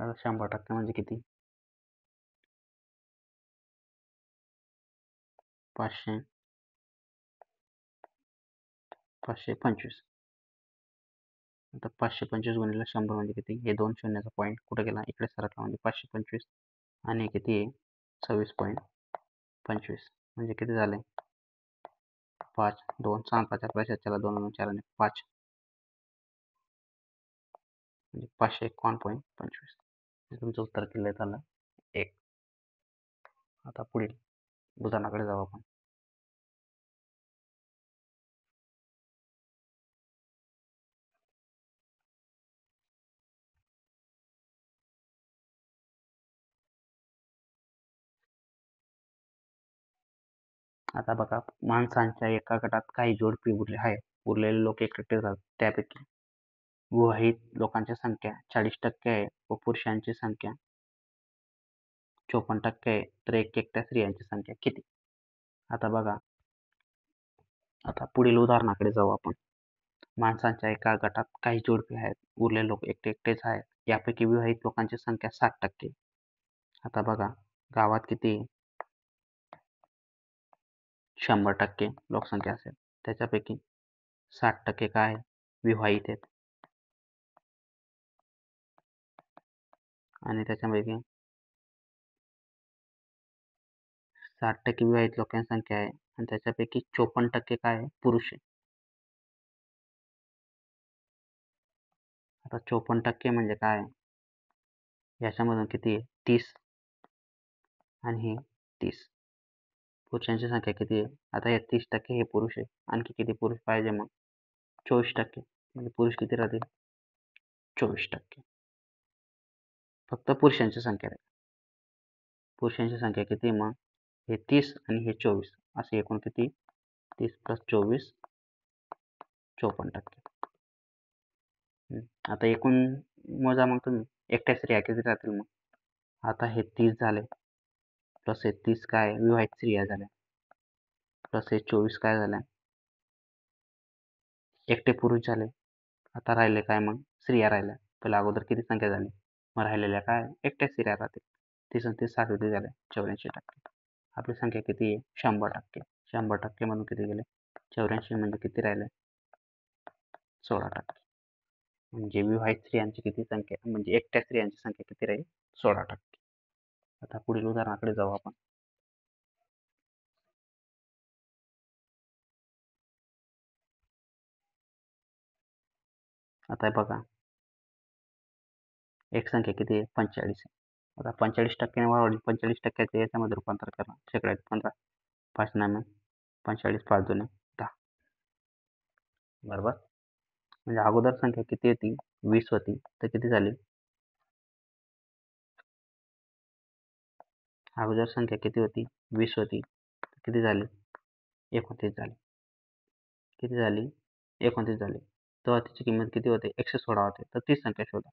S1: आता 100% म्हणजे किती? 500 525. आता 525 गुणिले 100 म्हणजे किती? हे 2 शून्याचा पॉईंट कुठे गेला? इकडे सरकला म्हणजे 525 आणि किती आहे? 26.25 म्हणजे किती झाले? 5 2 6 5 4 2 2 4 आणि 5 म्हणजे 551.25. तुमचं उत्तर किती झालं? 1. आता पुढील उदाहरणाकडे जाऊ आपण. आता बघा, माणसांच्या एका गटात काही जोडपी उरले आहेत. उरलेले लोक एकटे राहतात. त्यापैकी विवाहित लोकांची संख्या 40% आहे व पुरुषांची संख्या 54% आहे, तर एकट्या स्त्रियांची संख्या किती? आता बघा, आता पुढील उदाहरणाकडे जाऊ आपण. माणसांच्या एका गटात काही जोडपे आहेत. उरलेले लोक एकटेच आहेत. यापैकी विवाहित लोकांची संख्या 60%. आता बघा, गावात किती 100% लोकसंख्या असेल, त्याच्यापैकी 60% काय विवाहित आहेत आणि त्याच्यापैकी 60% विवाहित लोकांची संख्या आहे आणि त्याच्यापैकी 54% काय आहे? पुरुष आहे. आता 54% म्हणजे काय? याच्यामधून किती आहे? 30 आणि हे 30. पुरुषांची संख्या किती आहे? आता हे 30% हे पुरुष आहे. आणखी किती पुरुष पाहिजे मग? 24%. म्हणजे पुरुष किती राहतील? 24%. फक्त पुरुषांची संख्या आहे. पुरुषांची संख्या किती मग? हे 30 आणि हे 24 असे एकूण किती? 30 + 24 54%. आता एकूण मोजा मग तुम्ही. एकट्या स्त्रिया किती राहतील मग? आता हे 30 झाले प्लस हे 30 काय विवाहित स्त्रिया झाल्या प्लस हे 24 काय झाल्या? एकटे पुरुष झाले. आता राहिले काय मग? स्त्रिया राहिल्या. पहिल्या अगोदर किती संख्या झाली? मग राहिलेल्या काय? एकट्या स्त्रिया राहतील. 30 आणि 30 60 झाले 84%. आपली संख्या किती आहे? 100%. 100% म्हणून किती गेले? 84 म्हणजे किती राहिले? 16%. म्हणजे विवाहित स्त्रियांची किती संख्या म्हणजे एकट्या स्त्रियांची संख्या किती राहील? 16%. आता पुढील उदाहरणाकडे जाऊ आपण. आता बघा, एक संख्या किती आहे? 45 आहे. आता 45% वाढवली, 45% याच्यामध्ये रूपांतर करा. शेकड्यात 15 5 9 45 5 2 10. बरोबर. म्हणजे अगोदर संख्या किती होती? 20 होती, तर किती झाली? अगोदर संख्या किती होती? 20 होती, तर किती झाली? 29 झाली. किती झाली? 29 झाली. तेव्हा तिची किंमत किती होते? 116 होते. तर तीच संख्या शोधा.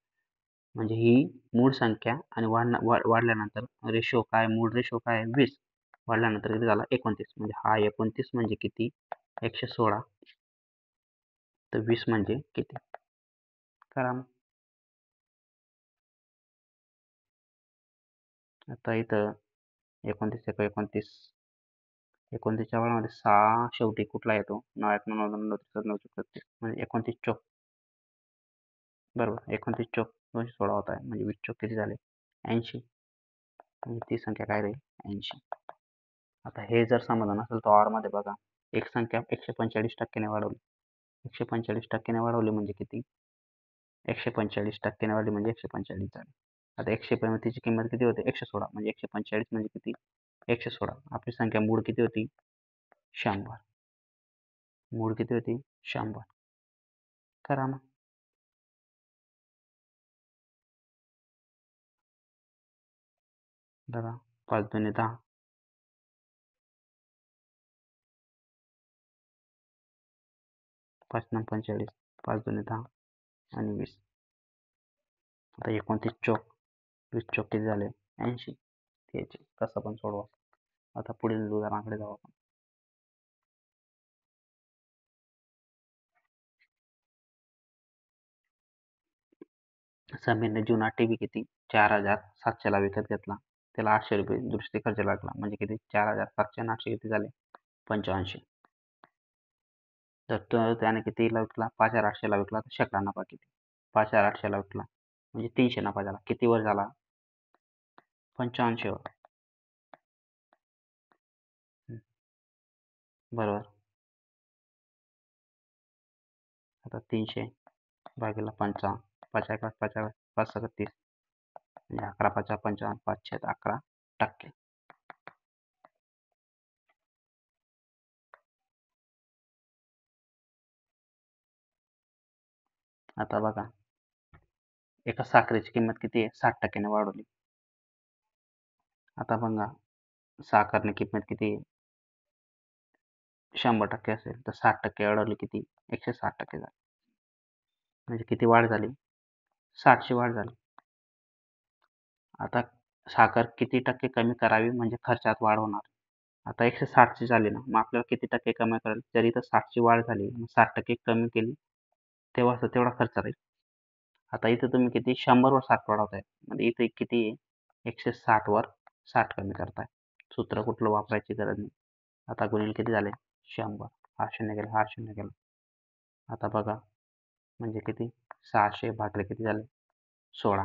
S1: म्हणजे ही मूळ संख्या आणि वाढल्यानंतर रेशो काय? मूळ रेशो काय? 20 वाढल्यानंतर किती झाला? 29. म्हणजे हा 29 म्हणजे किती? 116. तर 20 म्हणजे किती? करा मग. आता इथं 29 एक 29 29च्या वेळामध्ये 6 शेवटी कुठला येतो? 9 1 9 9 9 36 म्हणजे 29 चोक. बरोबर. 29 चोक 216 होत आहे. म्हणजे 20 चोक किती झाले? 80. म्हणजे ती संख्या काय राहील? 80. आता हे जर समाधान असेल तर ऑर मध्ये बघा, एक संख्या 145% ने वाढवली. 145% ने वाढवली म्हणजे किती? 145% ने वाढली म्हणजे 145 झाली. आता 135 किंमत किती होते? 116 म्हणजे 145 म्हणजे किती? 116. आपली संख्या मूळ किती होती? 100. मूळ किती होती? 100. करा मग. बघा 5 2 10. 5 9 45. 5 2 10 आणि 20. आता 29 चोक 20 चोक किती झाले? 80. याचे कसं पण सोडवा. आता पुढील उदाहरणाकडे जाऊ आपण. समीरने जुना टीव्ही किती 4,700ला विकत घेतला. त्याला 800 रुपये दुरुस्ती खर्च लागला. म्हणजे किती 4,700 आणि 800 किती झाले 85. तर त्याने कितीला विकला 5,800ला विकला तर शकला नफा किती 5,800ला विकला म्हणजे 300 नफा झाला. किती वर झाला 85 वर. बरोबर. आता 300 भागीला 55 5 1 5 5 6 30 म्हणजे 11 5 55 5 छेद 11%. आता बघा एका साखरेची किंमत किती आहे 60% वाढवली. आता बघा साखरने किंमत किती आहे 100% असेल तर 60% वाढवली किती 160% झाली. म्हणजे किती वाढ झाली 60ची वाढ झाली. आता साखर किती टक्के कमी करावी म्हणजे खर्चात वाढ होणार. आता 160ची झाली ना मग आपल्याला किती टक्के कमी करायला जरी तर 60ची वाढ झाली मग 60% कमी केली तेव्हा तेवढा खर्च राहील. आता इथे तुम्ही किती 100 वर 60 वाढवताय म्हणजे इथे किती 160 वर 60 कमी करताय. सूत्र कुठलं वापरायची गरज नाही. आता गुणिले किती झाले 100 हा 0 गेला हा 0 गेला. आता बघा म्हणजे किती 600 भागले किती झाले 16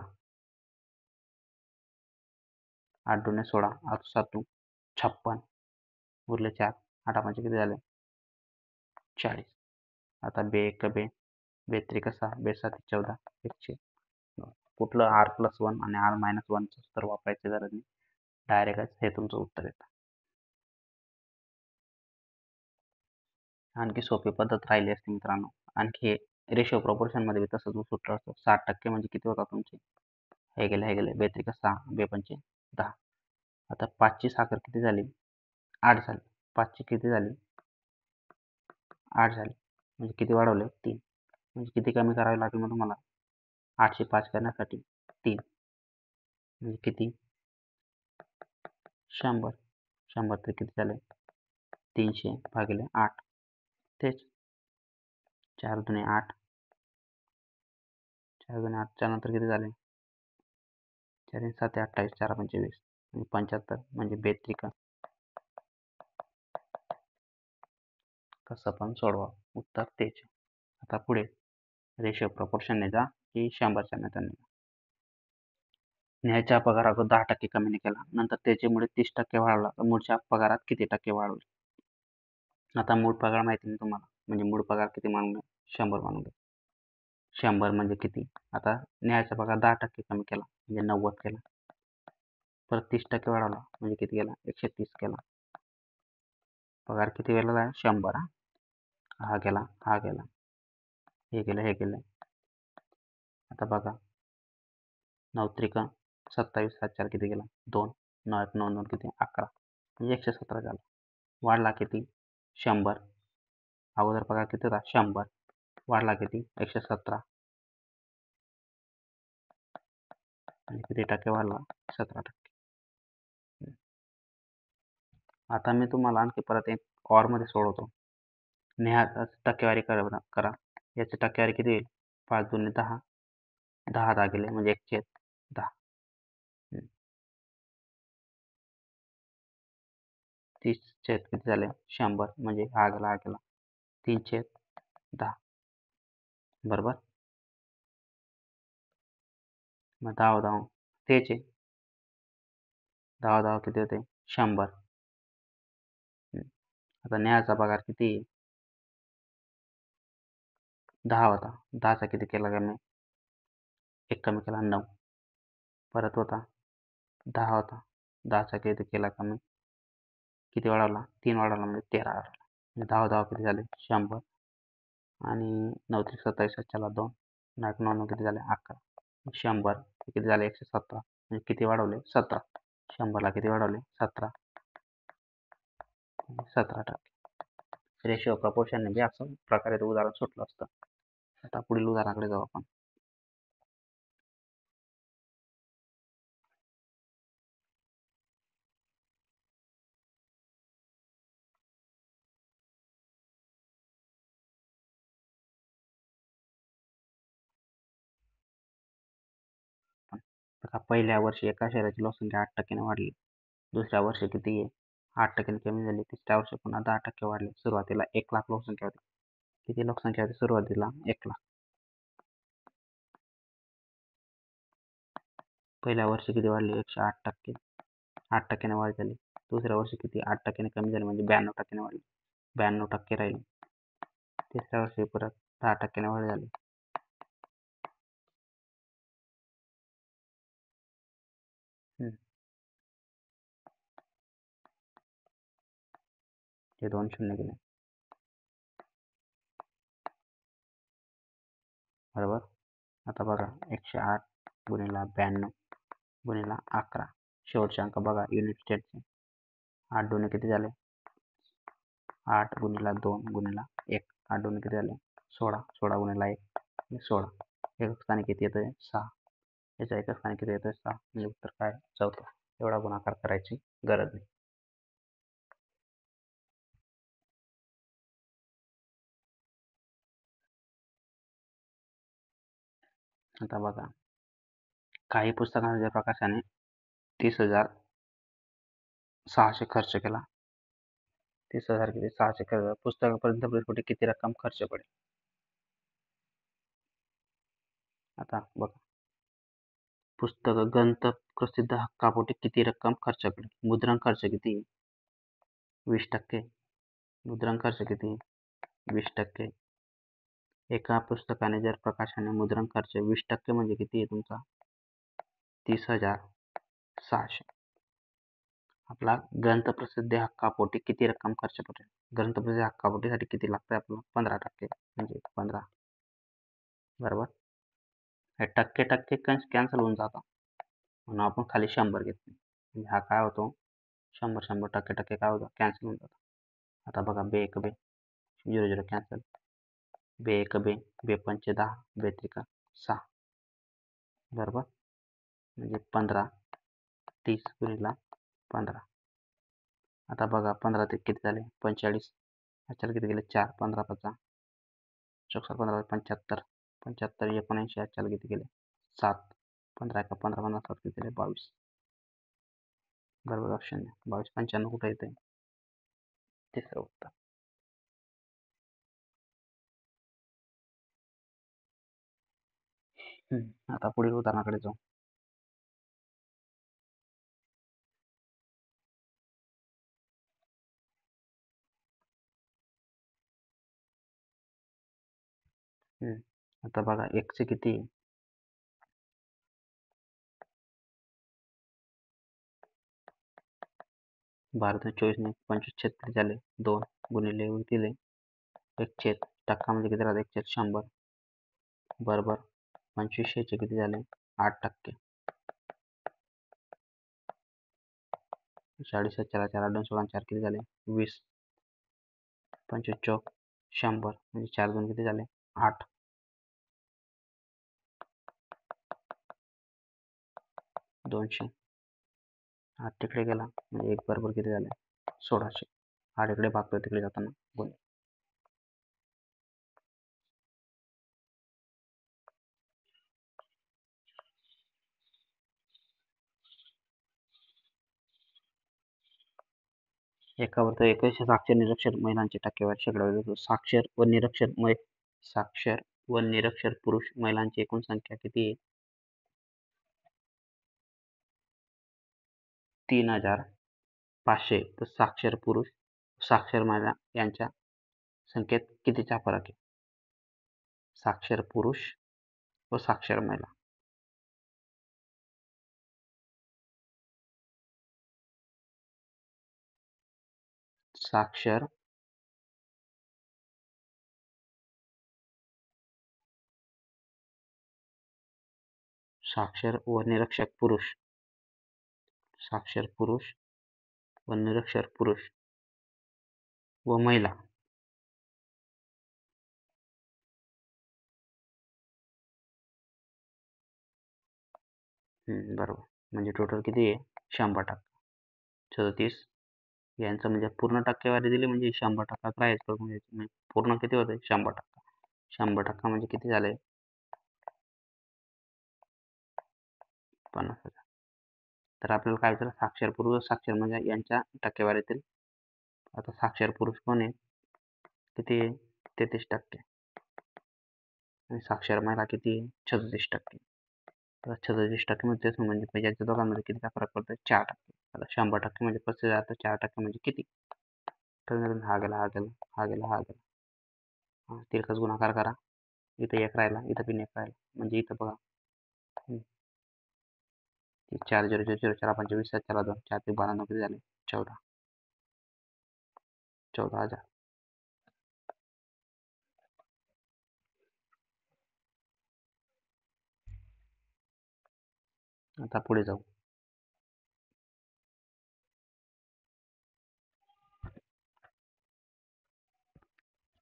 S1: 8 दुणे 16 8 7 56 उरले 4 8 म्हणजे किती झाले 40. आता बे एक बे बेत्रिक 6 बेसात 14 एकशे कुठलं r+1 आणि r-1 तर वापरायची गरज नाही. डायरेक्टच हे तुमचं उत्तर येतं. आणखी सोपी पद्धत राहिली असती मित्रांनो. आणखी रेशो प्रपोर्शन मध्ये तसंच सूत्र असतं 60% म्हणजे किती होता तुमचे हे गेले बेत्रिक 6 बेपंचे 10. आता 5ची साखर किती झाली 8 झाली 5ची किती झाली 8 झाली म्हणजे किती वाढवले 3 म्हणजे किती कमी करावे लागेल मग तुम्हाला 8ची 5 करण्यासाठी 3 म्हणजे किती 100 100 तर किती झाले 300 भागिले 8 तेच 4 दुणे 8 4 दुणे 8 च्या नंतर किती झाले 4 7 28 4 25 म्हणजे 75 म्हणजे बेत्रिका कसं पण सोडवा उत्तर तेच. आता पुढे रेशो प्रपोर्शनने जा की 100च्या मेथडने जा. न्यायच्या पगारात 10% कमी केला नंतर त्याच्यामुळे 30% वाढला तर मूळच्या पगारात किती टक्के वाढ होईल. आता मूळ पगार माहिती नाही तुम्हाला म्हणजे मूळ पगार किती मानून घ्या 100 मानून घ्या. 100 म्हणजे किती आता न्यायचा पगार 10% कमी केला म्हणजे 90 केला परत 30% वाढवला म्हणजे किती केला 130 केला. पगार किती वेळेला आहे 100 हा गेला हा गेला हे गेलं. आता बघा 9 त्रिक 27 7 4 किती गेला 2 9 1 9 2 किती 11 म्हणजे 117 झाला. वाढला किती 100 अगोदर पगार किती होता 100 वाढला किती 117 आणि किती टक्के वाढला 17%. आता मी तुम्हाला आणखी परत एक OR मध्ये सोडवतो. नेहा टक्केवारी करा याची टक्केवारी किती येईल 5 दुणे 10 10 दागिले म्हणजे 1/10 30 छेद किती झाले 100 म्हणजे हा गेला 3/10 बरोबर. मग 10 10 तेच आहे 10 10 किती होते 100. आता न्यायाचा पगार किती 10 होता 10चा किती केला कमी 1 कमी केला 9 परत होता 10 होता 10चा किती केला कमी किती वाढवला 3 वाढवला म्हणजे 13 वाढवला म्हणजे 10 10 किती झाले 100 आणि 9 3 27 चला 2 9 9 किती झाले 11 100 किती झाले 117 म्हणजे किती वाढवले 17 100ला किती वाढवले 17% रेशिओ प्रपोर्शन बी असं प्रकारे ते उदाहरण सुटलं असतं. आता पुढील उदाहरणाकडे जाऊ आपण. बघा, पहिल्या वर्षी एका शहराची लोकसंख्या 8% वाढली. दुसऱ्या वर्षी किती आहे? 8% कमी झाली. तिसऱ्या वर्षी पुन्हा 10% वाढली. सुरुवातीला 1,00,000 लोकसंख्या होती. किती लोकसंख्या होती सुरुवातीला? 1,00,000. पहिल्या वर्षी किती वाढली? 108%. 8% वाढ झाली. दुसऱ्या वर्षी किती? 8% कमी झाली, म्हणजे 92% वाढली. 92% राहिली. तिसऱ्या वर्षी परत 10% वाढ झाली. हे 2 शून्य गेले. बरोबर. आता बघा, 108 गुणिले 92 गुणिले 11. शेवटचे अंक बघा युनिट स्टेटचे. 8 दोन्ही किती झाले? 8 गुणिले 2 गुणिले 1. 8 दोन्ही किती झाले? 16. 16 गुणिले 1 16. एका स्थानी किती येतोय? 6. याच्या एका स्थानी किती येतोय? 6. म्हणजे उत्तर काय? 14. एवढा गुणाकार करायची गरज नाही. आता बघा, काही पुस्तकांच्या प्रकाशाने 30,600 खर्च केला. 30,000 किती? 600 खर्च. पुस्तकापर्यंत किती रक्कम खर्च पडेल? आता बघा, पुस्तक ग्रंथ प्रसिद्ध हक्कापोटी किती रक्कम खर्च पडेल? मुद्रण खर्च किती? 20%. मुद्रण खर्च किती? 20%. एका पुस्तकाने जर प्रकाशाने मुद्रण खर्च 20% म्हणजे किती आहे तुमचा? 30,600. आपला ग्रंथप्रसिद्धी हक्कापोटी किती रक्कम खर्च पडेल? ग्रंथप्रसिद्धी हक्कापोटीसाठी किती लागतं आपल्याला? 15%, म्हणजे 15. बरोबर. हे टक्के कॅन्सल होऊन जातात, म्हणून आपण खाली 100 घेतले. म्हणजे हा काय होतो? 100 टक्के काय होतं? कॅन्सल होऊन जातं. आता बघा, बे 1 बे 0 कॅन्सल. बे 1 बे 5 10 बे 3 6. बरोबर. म्हणजे 15. 30 गुणिले 15. आता बघा, 15 ते किती झाले? 45. ह्याच्याला किती गेले? 4. 15 5 चौसा 15 75. 75 79. ह्याच्याला किती गेले? 7. 15 1 15 15 7 किती झाले? 22. बरोबर ऑप्शन 22. 95 कुठे येते? तिसरं उत्तर. आता पुढील उदाहरणाकडे जाऊ. आता बघा, चे किती? भारत 24 ने 25 झाले. 2 गुणिले दिले 1 टक्का म्हणजे किती राहते? 1/100. बरोबर. 25 चे किती झाले? 8%. 40 4 4 8 16 4 किती झाले? 20. 25 चौक 100 म्हणजे 4 2 किती झाले? 8. 200. 8 तिकडे गेला म्हणजे 1 बरोबर किती झाले? 1600. 8 इकडे भागतोय तिकडे जाताना गुण. एका वर्गात 21 साक्षर निरक्षर महिलांची टक्केवारी शेकड्यावर. साक्षर व निरक्षर पुरुष महिलांची एकूण संख्या किती आहे? 3,500. तर साक्षर पुरुष साक्षर महिला यांच्या संख्येत कितीचा फरक आहे? साक्षर पुरुष व साक्षर महिला. साक्षर साक्षर व निरक्षर पुरुष. साक्षर पुरुष व निरक्षर पुरुष व महिला. बरोबर. म्हणजे टोटल किती आहे? 100%. 34. यांचं म्हणजे पूर्ण टक्केवारी दिली म्हणजे 100% राहील. म्हणजे पूर्ण किती होते? 100%. 100% म्हणजे किती झाले? 50,000. तर आपल्याला काय विचारलं, साक्षर पुरुष साक्षर म्हणजे यांच्या टक्केवारीतील. आता साक्षर पुरुष कोण आहे, किती आहे, 33%. आणि साक्षर महिला किती आहे, 36%. तर 36% म्हणजे यांच्या दोघांमध्ये कितीचा फरक पडतो, 4%. आता 100% म्हणजे 35,000, तर 4% म्हणजे किती. तर हा गेला हा गेला हा गेला हा गेला, तिरकस गुणाकार करा. इथं एक राहिला, इथं पण एक राहिला, म्हणजे इथं बघा 4 0 0 0 4 5 20 4 2 4 ते 12 किती झाले, 14,000. आता पुढे जाऊ.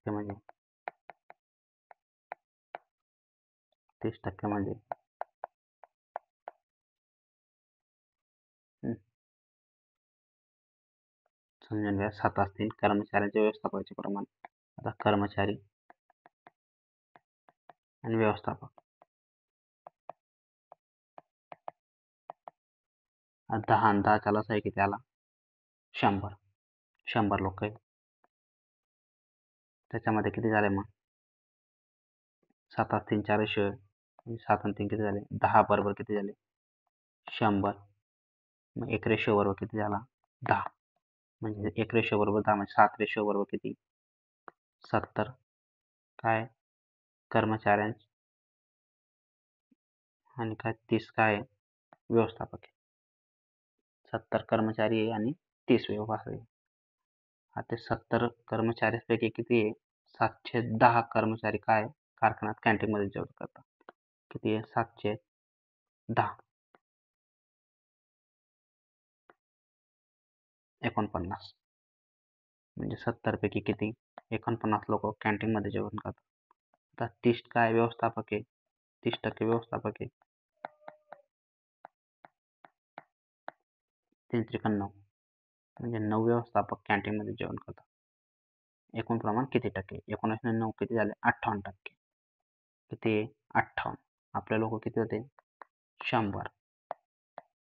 S1: ते म्हणजे 30% म्हणजे समजून घ्या 7 असतील कर्मचाऱ्यांच्या व्यवस्थापकाचे प्रमाण. आता कर्मचारी आणि व्यवस्थापक 10 आणि 10 चा लसाअ किती आला, 100 लोक आहे. त्याच्यामध्ये किती झाले मग, 7 असतील 4 7 आणि 3 किती झाले, 10 बरोबर किती झाले, 100. मग 1 रेशो बरोबर किती झाला, 10. म्हणजे 1 रेशो बरोबर 10 म्हणजे 7 रेशो बरोबर किती, 70. काय कर्मचाऱ्यांचे आणि काय 30 काय व्यवस्थापक आहे. 70 कर्मचारी आहे आणि 30 व्यवस्थापक आहे. आता 70 कर्मचाऱ्यांपैकी किती आहे, 710 कर्मचारी काय कारखान्यात कॅन्टीनमध्ये जेवण करतात. किती आहे, 710. 49 म्हणजे 70 पैकी किती, 49 लोक कॅन्टीनमध्ये जेवण करतात. आता 30 काय व्यवस्थापक आहे, 30% व्यवस्थापक आहे. 3 त्रिक 9 म्हणजे 9 व्यवस्थापक कॅन्टीनमध्ये जेवण करतात. एकूण प्रमाण किती टक्के, 19 आणि 9 किती झाले, 58%. किती 58. आपले लोक किती होते, 100.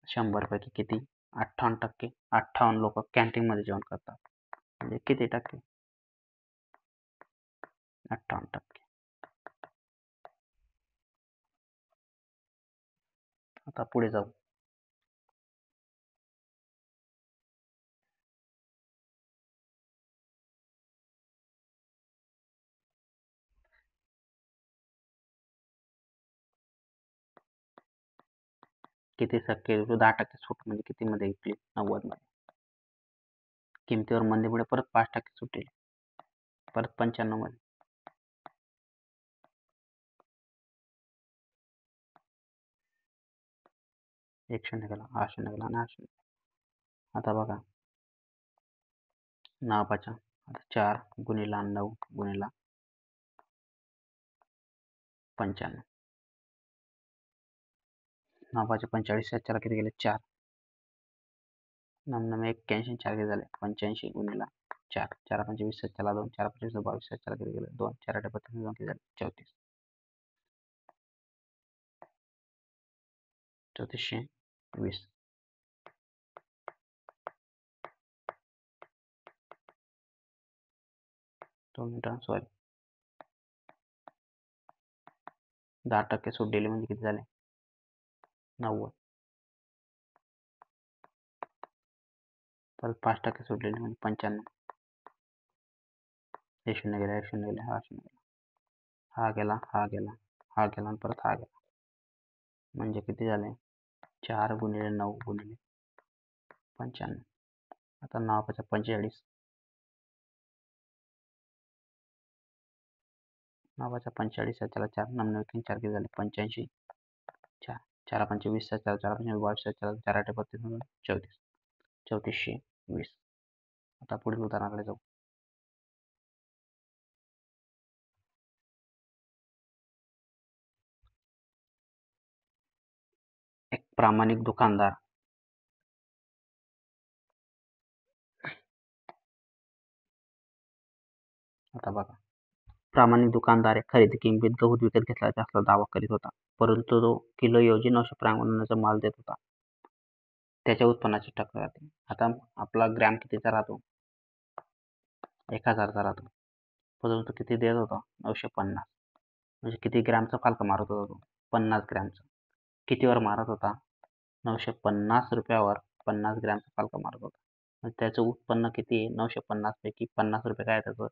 S1: 100 पैकी किती, 58%. 58 लोक कॅन्टीनमध्ये जेवण करतात, म्हणजे किती टक्के, 58%. आता पुढे जाऊ. किती टक्के, 10% सूट म्हणजे किती मध्ये विकली, 90 मध्ये. किमतीवर मंदीमुळे परत 5% सूट दिली, परत 95 मध्ये. एक शून्य गेला, हा शून्य गेला आणि हा शून्य. आता बघा नावाच्या, आता 4 गुणिला 9 गुणिला 95. नावाचे 45 ला किती गेले, 4. 9 81, 4 किती झाले, 85 गुणिला 4. 4 5 20 ला 2, 4 5 22 ला किती गेले, 2. 4 8 32 2 किती झाले, 34. 3420. दोन मिनिटं सॉरी, 10% सूट दिली म्हणजे किती झाले, 90. परत 5% सूट दिली म्हणजे 95. हे शून्य गेला, हे शून्य गेला, हा शून्य गेला, हा गेला, हा गेला, हा गेला आणि परत हा गेला, म्हणजे किती झाले, 4 गुणिले 9 गुणिले 95. आता नावाच्या 45. नावाच्या 45 त्याला 4 9 4 किती झाले, 85. 4 4 5 20 4 4 5 22 4 4 8 32 34. 3420. आता पुढील उदाहरणाकडे जाऊ. एक प्रामाणिक दुकानदार आता बघा, प्रामाणिक दुकानदार खरेदी किंमतीत गहू विकत घेतल्याचा असला दावा करीत होता, परंतु तो किलोऐवजी 953 माल देत होता. त्याच्या उत्पन्नाची टक्केवारी राहते. आता आपला ग्रॅम कितीचा राहतो? 1000चा राहतो, परंतु किती देत होता? 950. म्हणजे किती ग्रॅमचा फालका मारत होता तो? 50 ग्रॅमचा. कितीवर मारत होता? 950 रुपयावर 50 ग्रॅमचा फालका मारत होता. त्याचं उत्पन्न किती आहे? 950 पैकी 50 रुपये काय त्याचं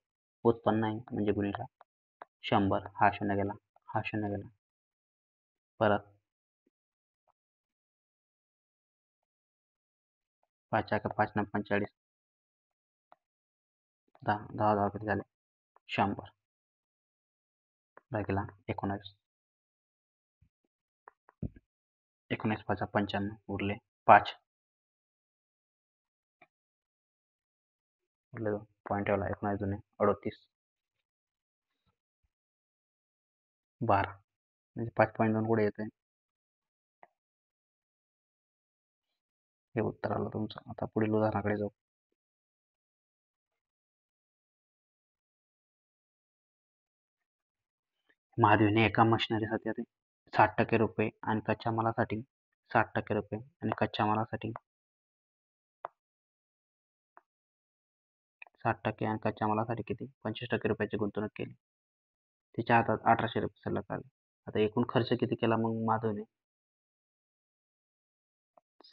S1: उत्पन्न आहे, म्हणजे गुणिले 100. हा शून्य गेला, हा शून्य गेला. परत 5 5 9 45, 10 किती झाले? 100 गेला 19. 19 5 55 उरले 5, उरले 2 पॉईंट ठेवला. 19 दुने 38, 12 म्हणजे 5.2 पुढे येते. हे उत्तर आलं तुमचं. आता पुढील उदाहरणाकडे जाऊ. महादेवने एका मशिनरीसाठी 60% रुपये आणि कच्च्या मालासाठी 60% रुपये आणि कच्च्या मालासाठी 60% आणि कच्च्या मालासाठी किती 25% रुपयाची गुंतवणूक केली. तिच्या हातात 1800 रुपये शिल्लक आले. आता एकूण खर्च किती केला मग माधवने?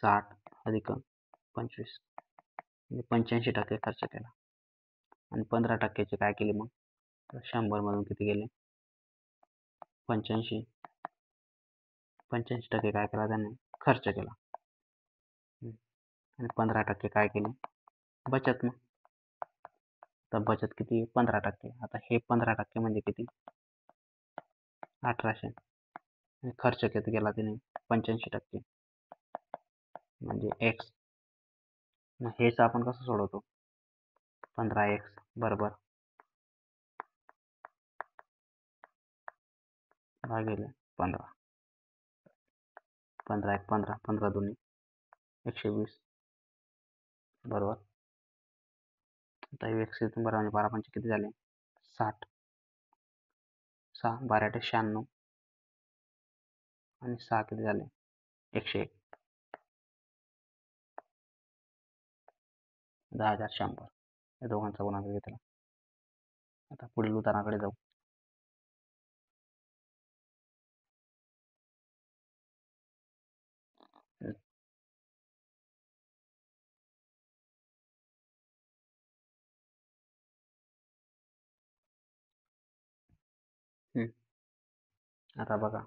S1: 60 अधिक 25 म्हणजे 85% खर्च केला. आणि 15% काय केले मग? 100 मधून किती गेले? 85. 85% काय केला त्याने? खर्च केला. आणि 15% काय केले? बचत. मग तर बचत किती? 15%. आता हे 15% म्हणजे किती? 1800. आणि खर्च किती केला त्याने? 85%, म्हणजे x. मग हेच आपण कसं सोडवतो? 15x बरोबर भागिले 15. 15 1 15, 15 दुनी 120 बरोबर. आता x इथून बरोबर म्हणजे 12 पंचे किती झाले? 60. 6 12 8 96 आणि 6 किती झाले? 101. 10,100 या दोघांचा गुणाकार घेतला. आता पुढील उदाहरणाकडे जाऊ. आता बघा,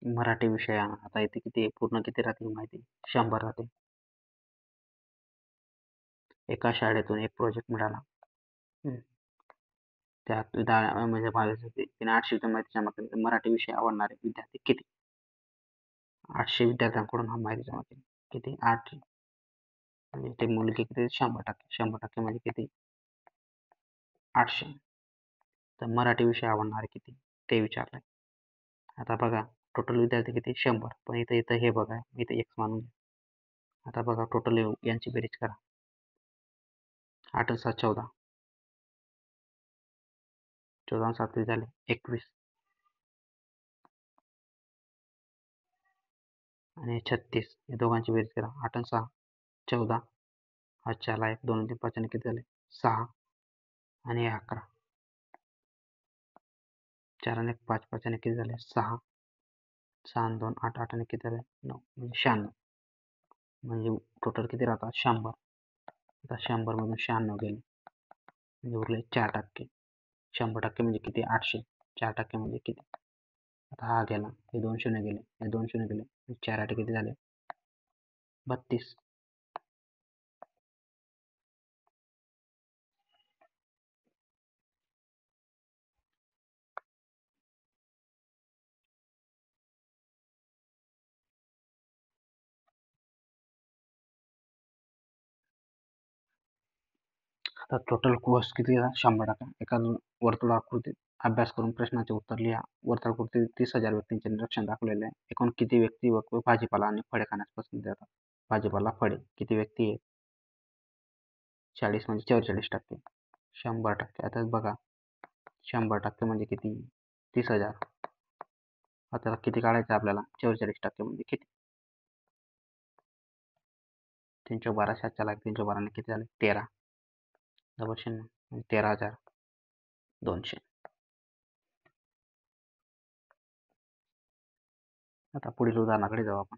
S1: मराठी विषय आता इथे किती पूर्ण किती राहतील माहिती? 100 राहते. एका शाळेतून एक प्रोजेक्ट मिळाला. त्यात म्हणजे 22 होते. तिने 800 माहिती जमा केली. मराठी विषय आवडणारे विद्यार्थी किती? 800 विद्यार्थ्यांकडून हा माहिती जमा केली. किती? 8. म्हणजे ते मुलगी किती? 100%. 100% म्हणजे किती? 800. तर मराठी विषय आवडणारे किती ते विचारलंय. आता बघा, टोटल विद्यार्थी किती? 100. पण इथं इथं हे बघा, इथं x मानून घ्या. आता बघा, टोटल यांची बेरीज करा. 8 आणि 7 14, 14 आणि 7 झाले 21 आणि 36. या दोघांची बेरीज करा. 8 आणि 6 14, हा 4 1 2 3 5 आणि किती झाले? 6 आणि 11. 4 आणि 1 5 5 आणि किती झाले? 6. 6 आणि 2 8 8 आणि किती झाले? 9 म्हणजे 96. म्हणजे टोटल किती राहतात? 100. आता 100 मधून 96 गेले म्हणजे उरले 4%. 100% म्हणजे किती? 800. 4% म्हणजे किती? आता हा गेला, हे 2 शून्य गेले, हे 2 शून्य गेले, 4 8 किती झाले? 32. आता टोटल कोर्स किती? 100%. एका वर्तुळाकृतीत अभ्यास करून प्रश्नाचे उत्तर लिहा. वर्तुळाकृतीत 30,000 व्यक्तींचे निरीक्षण दाखवलेले आहे. एकूण किती व्यक्ती व भाजीपाला आणि फळे खाण्यास पसंती देतात? भाजीपाला फळे किती व्यक्ती आहेत 40 म्हणजे 44%. 100% आता बघा 100% म्हणजे किती 30,000. आता किती काढायचं आपल्याला 44% म्हणजे किती 312 7 लाख 312 किती झाले 13 डबल 0 13,200. आता पुढील उदाहरणाकडे जाऊ आपण.